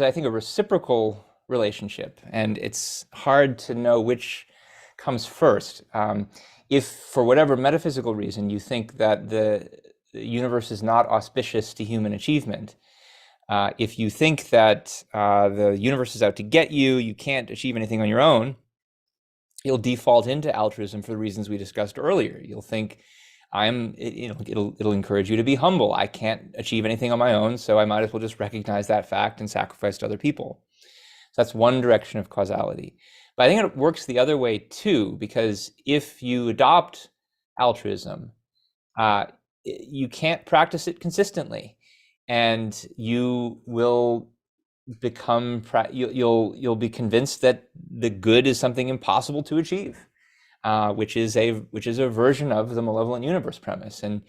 I think, a reciprocal relationship, and it's hard to know which comes first. If, for whatever metaphysical reason, you think that the universe is not auspicious to human achievement, if you think that the universe is out to get you, you can't achieve anything on your own, you'll default into altruism for the reasons we discussed earlier. You'll think, it'll encourage you to be humble. I can't achieve anything on my own, so I might as well just recognize that fact and sacrifice to other people. So that's one direction of causality. But I think it works the other way too, because if you adopt altruism, you can't practice it consistently, and you will become you'll be convinced that the good is something impossible to achieve. Which is a version of the malevolent universe premise. And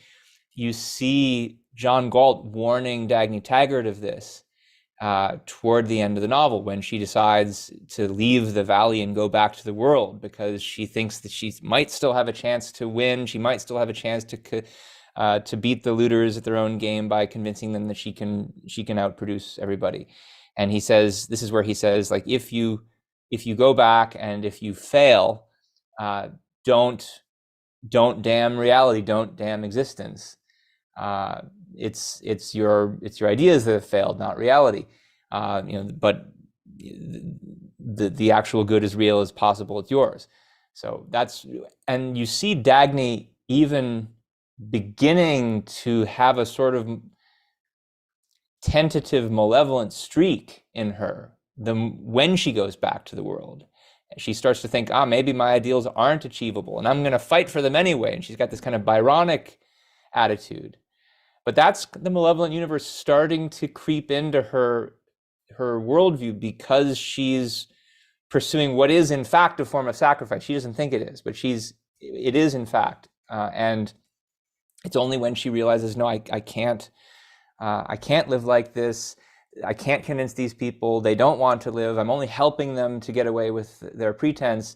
you see John Galt warning Dagny Taggart of this toward the end of the novel, when she decides to leave the valley and go back to the world, because she thinks that she might still have a chance to win. She might still have a chance to beat the looters at their own game by convincing them that she can outproduce everybody. And he says, this is where he says, like, if you go back and if you fail, don't damn reality, don't damn existence. It's your ideas that have failed, not reality. But the actual good is real, as possible, it's yours. So and you see Dagny even beginning to have a sort of tentative malevolent streak in her when she goes back to the world. She starts to think, maybe my ideals aren't achievable, and I'm going to fight for them anyway. And she's got this kind of Byronic attitude. But that's the malevolent universe starting to creep into her worldview, because she's pursuing what is in fact a form of sacrifice. She doesn't think it is, but it is in fact. And it's only when she realizes, no, I can't live like this. I can't convince these people. They don't want to live. I'm only helping them to get away with their pretense,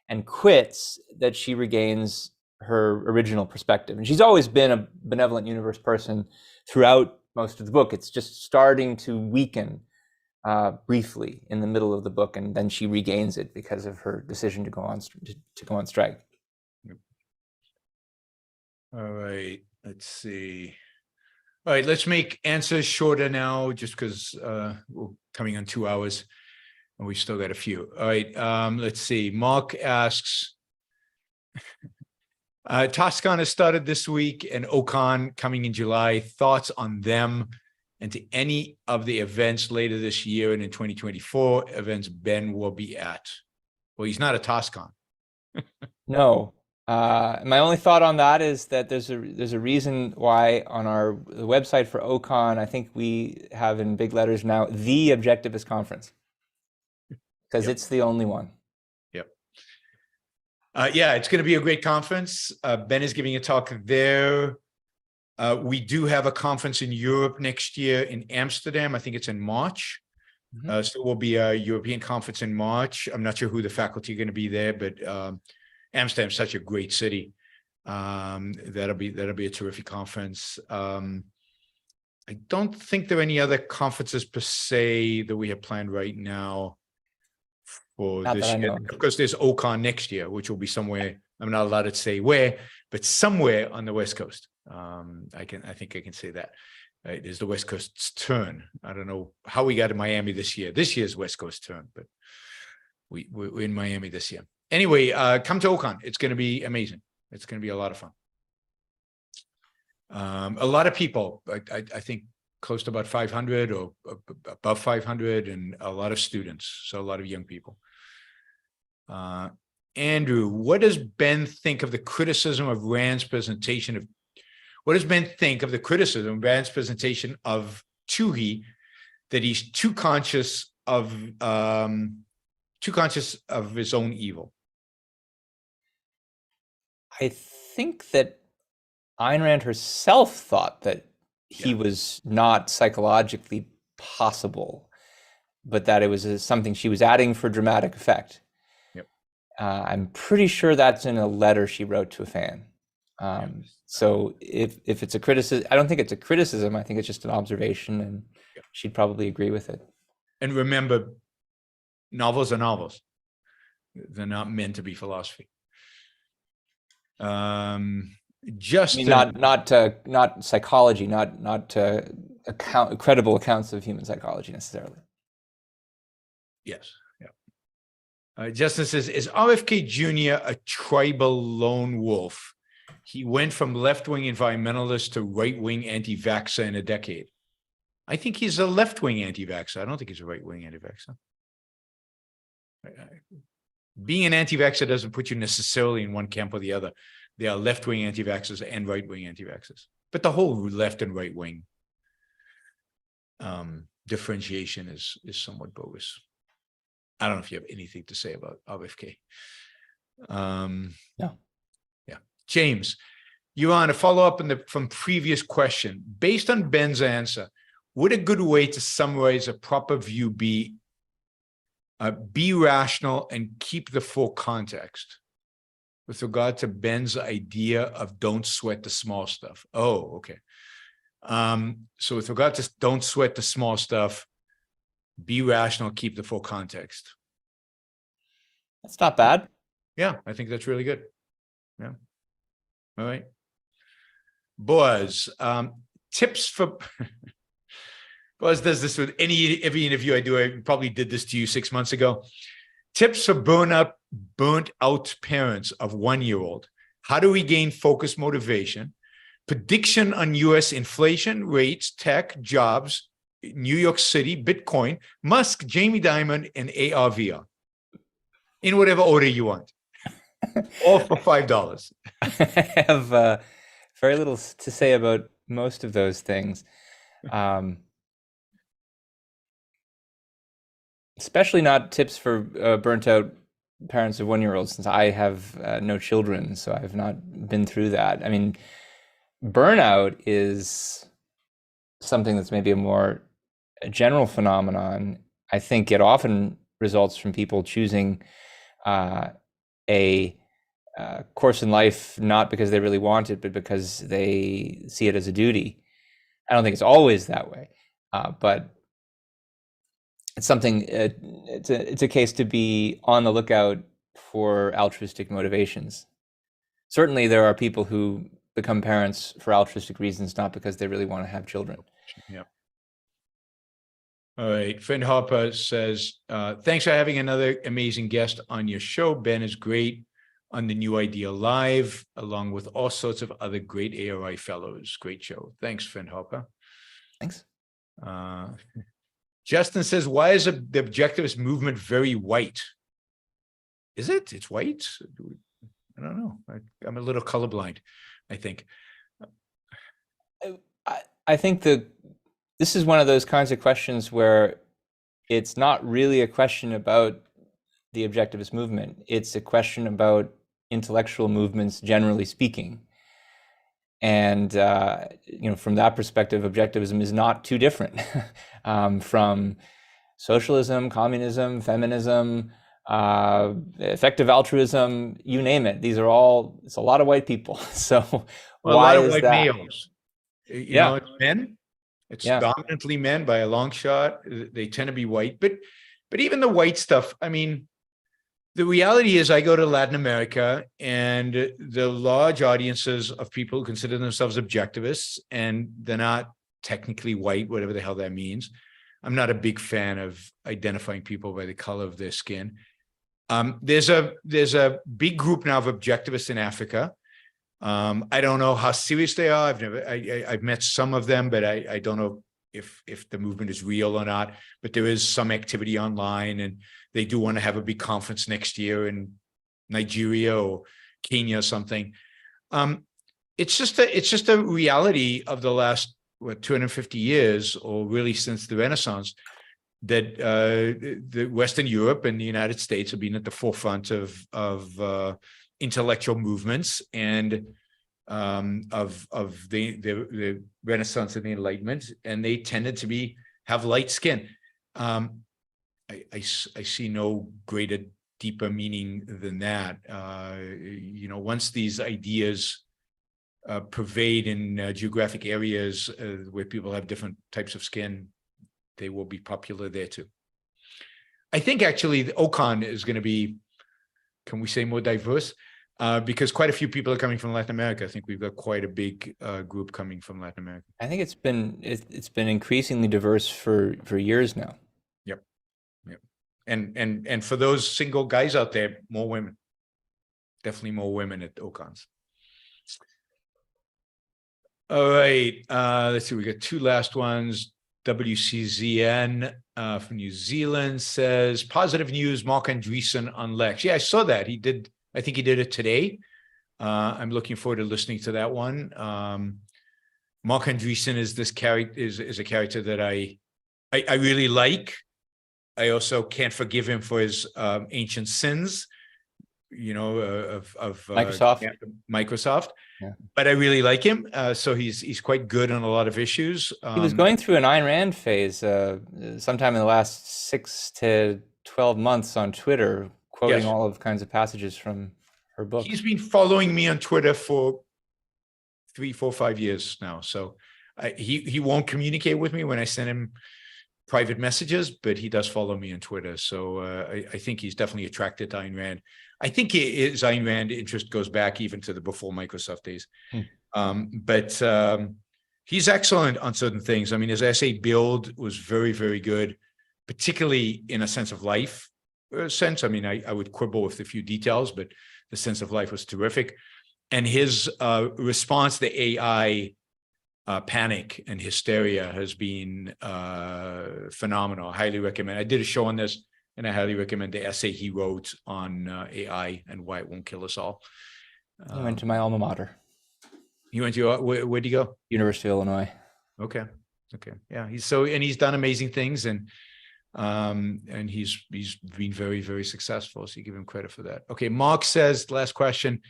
and quits, that she regains her original perspective. And she's always been a benevolent universe person throughout most of the book. It's just starting to weaken briefly in the middle of the book, and then she regains it because of her decision to go on strike. All right, let's see. All right, let's make answers shorter now, just because we're coming on 2 hours and we still got a few. All right, let's see. Mark asks, Toscana started this week and Ocon coming in July. Thoughts on them and to any of the events later this year and in 2024 events Ben will be at? Well, he's not a Toscan. No. My only thought on that is that there's a reason why on the website for Ocon, I think we have in big letters now, the Objectivist Conference, because Yep. it's the only one. Yep. Yeah, it's going to be a great conference. Ben is giving a talk there. We do have a conference in Europe next year in Amsterdam. I think it's in March. Mhm. So it will be a European conference in March. I'm not sure who the faculty are going to be there, but Amsterdam's such a great city. That'll be a terrific conference. I don't think there are any other conferences per se that we have planned right now for Not this that I year. know. Of course, there's Ocon next year, which will be somewhere. I'm not allowed to say where, but somewhere on the West Coast. I think I can say that. It is the West Coast's turn. I don't know how we got to Miami this year. This year's West Coast turn, but we're in Miami this year. Anyway, come to Ocon. It's going to be amazing. It's going to be a lot of fun. A lot of people, I think close to about 500 or above 500, and a lot of students. So a lot of young people. Andrew, what does Ben think of the criticism of Rand's presentation of Toohey, that he's too conscious of his own evil? I think that Ayn Rand herself thought that he Yeah. was not psychologically possible, but that it was something she was adding for dramatic effect. Yep. I'm pretty sure that's in a letter she wrote to a fan. So if it's a criticism, I don't think it's a criticism. I think it's just an observation, and Yep. she'd probably agree with it. And remember, novels are novels. They're not meant to be philosophy. Just I mean, not psychology, not credible accounts of human psychology necessarily. yes, yeah. Justin says, is RFK Jr. a tribal lone wolf? He went from left-wing environmentalist to right-wing anti-vaxxer in a decade. I think he's a left-wing anti-vaxxer. I don't think he's a right-wing anti-vaxxer. Being an anti-vaxxer doesn't put you necessarily in one camp or the other. There are left-wing anti-vaxxers and right-wing anti-vaxxers. But the whole left and right-wing differentiation is somewhat bogus. I don't know if you have anything to say about RFK. No. Yeah. James, you're on a follow-up from previous question. Based on Ben's answer, would a good way to summarize a proper view be rational and keep the full context with regard to Ben's idea of don't sweat the small stuff? Oh, okay. So with regard to don't sweat the small stuff, be rational, keep the full context. That's not bad. Yeah, I think that's really good. Yeah. All right. Boaz, tips for Boaz does this with every interview I do. I probably did this to you 6 months ago. Tips for burnt out parents of 1-year-old. How to regain focus, motivation. Prediction on US inflation, rates, tech, jobs, New York City, Bitcoin, Musk, Jamie Dimon, and ARVR. In whatever order you want. All for $5. I have very little to say about most of those things. Especially not tips for burnt out parents of 1-year-olds, since I have no children, so I've not been through that. I mean, burnout is something that's maybe a more a general phenomenon. I think it often results from people choosing a course in life not because they really want it, but because they see it as a duty. I don't think it's always that way, but it's something. It's a case to be on the lookout for altruistic motivations. Certainly, there are people who become parents for altruistic reasons, not because they really want to have children. Yeah. All right. Finn Harper says, thanks for having another amazing guest on your show. Ben is great on the New Idea Live, along with all sorts of other great ARI fellows. Great show. Thanks, Finn Harper. Thanks. Justin says, why is the objectivist movement very white? Is it? It's white? I don't know. I'm a little colorblind, I think. I think this is one of those kinds of questions where it's not really a question about the objectivist movement. It's a question about intellectual movements, generally speaking. And from that perspective, objectivism is not too different from socialism, communism, feminism, effective altruism, you name it. It's a lot of white people. So well, why a lot of is white that? males. You know, it's men. It's dominantly men by a long shot. They tend to be white, but even the white stuff, I mean, the reality is I go to Latin America and the large audiences of people who consider themselves objectivists, and they're not technically white, whatever the hell that means. I'm not a big fan of identifying people by the color of their skin. There's a big group now of objectivists in Africa. I don't know how serious they are. I've met some of them, but I don't know if the movement is real or not. But there is some activity online, and they do want to have a big conference next year in Nigeria or Kenya or something. It's just a reality of the last 250 years, or really since the Renaissance, that the Western Europe and the United States have been at the forefront of intellectual movements and of the Renaissance and the Enlightenment, and they tended to have light skin. I see no greater, deeper meaning than that. Once these ideas pervade in geographic areas where people have different types of skin, they will be popular there too. I think actually the OCON is going to be, can we say, more diverse? Because quite a few people are coming from Latin America. I think we've got quite a big group coming from Latin America. I think it's been increasingly diverse for years now. Yep. And for those single guys out there, more women. Definitely more women at OCONs. All right. Let's see. We got two last ones. WCZN from New Zealand says, positive news, Mark Andreessen on Lex. Yeah, I saw that. I think he did it today. I'm looking forward to listening to that one. Mark Andreessen is this character is a character that I really like. I also can't forgive him for his ancient sins, of Microsoft. Yeah. But I really like him. So he's quite good on a lot of issues. He was going through an Ayn Rand phase sometime in the last 6 to 12 months on Twitter, quoting all kinds of passages from her book. He's been following me on Twitter for 3, 4, 5 years now. So he won't communicate with me when I send him private messages, but he does follow me on Twitter. So I think he's definitely attracted to Ayn Rand. I think his Ayn Rand interest goes back even to the before Microsoft days. But he's excellent on certain things. I mean, his essay Build was very, very good, particularly in a sense of life sense. I mean, I would quibble with a few details, but the sense of life was terrific. And his response to AI panic and hysteria has been phenomenal. I highly recommend. I did a show on this, and I highly recommend the essay he wrote on AI and why it won't kill us all. He went to my alma mater. You went to where'd you go? University of Illinois. Okay. Yeah, he's done amazing things, and he's been very, very successful. So you give him credit for that. Okay, Mark says, last question.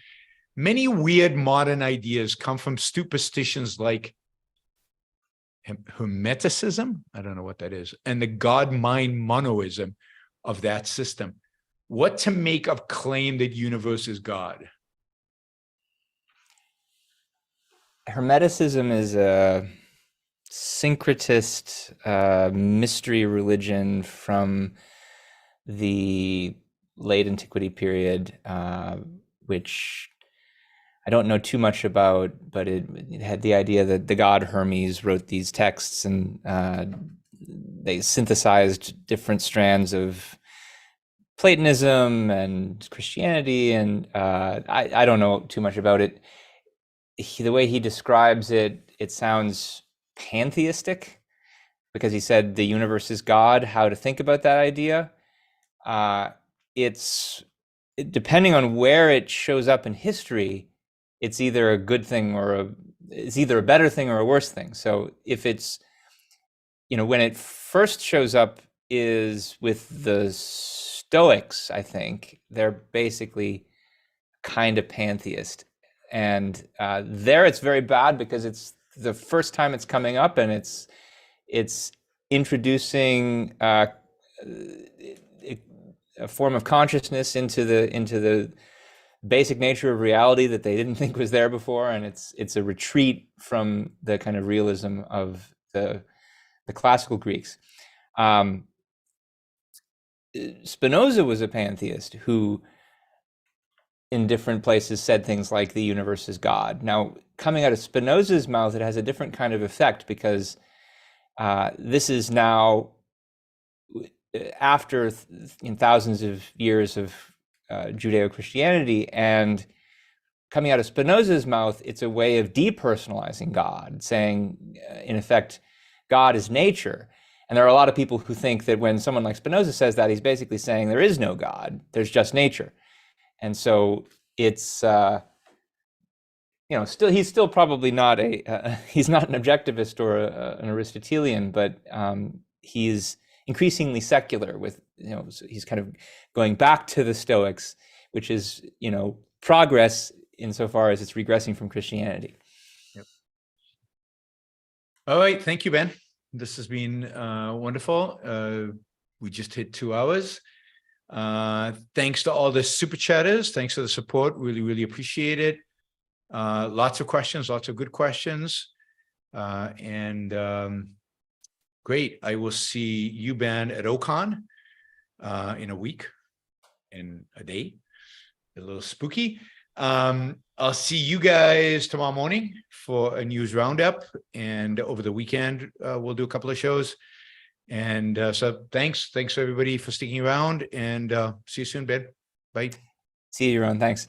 Many weird modern ideas come from superstitions like Hermeticism, I don't know what that is, and the God-mind monoism of that system. What to make of claim that universe is God? Hermeticism is a syncretist mystery religion from the late antiquity period, which I don't know too much about, but it had the idea that the god Hermes wrote these texts, and they synthesized different strands of Platonism and Christianity, and I don't know too much about it. The way he describes it, it sounds pantheistic, because he said the universe is God. How to think about that idea? Depending on where it shows up in history, it's either a good thing or it's either a better thing or a worse thing. So if it's, when it first shows up is with the Stoics, I think they're basically kind of pantheist. And there it's very bad, because it's the first time it's coming up, and it's introducing a form of consciousness into the basic nature of reality that they didn't think was there before, and it's a retreat from the kind of realism of the classical Greeks. Spinoza was a pantheist who, in different places, said things like the universe is God. Now, coming out of Spinoza's mouth, it has a different kind of effect, because this is now after thousands of years of Judeo-Christianity, and coming out of Spinoza's mouth, it's a way of depersonalizing God, saying, in effect, God is nature. And there are a lot of people who think that when someone like Spinoza says that, he's basically saying there is no God, there's just nature. And so it's, he's still probably not he's not an objectivist or an Aristotelian, but he's increasingly secular with, so he's kind of going back to the Stoics, which is, progress insofar as it's regressing from Christianity. Yep. All right. Thank you, Ben. This has been wonderful. We just hit 2 hours. Thanks to all the super chatters. Thanks for the support. Really, really appreciate it. Lots of questions, lots of good questions. Great. I will see you, Ben, at Ocon in a week, in a day. A little spooky. I'll see you guys tomorrow morning for a news roundup, and over the weekend we'll do a couple of shows. And so thanks everybody for sticking around, and see you soon, Ben. Bye. See you, Ron. Thanks.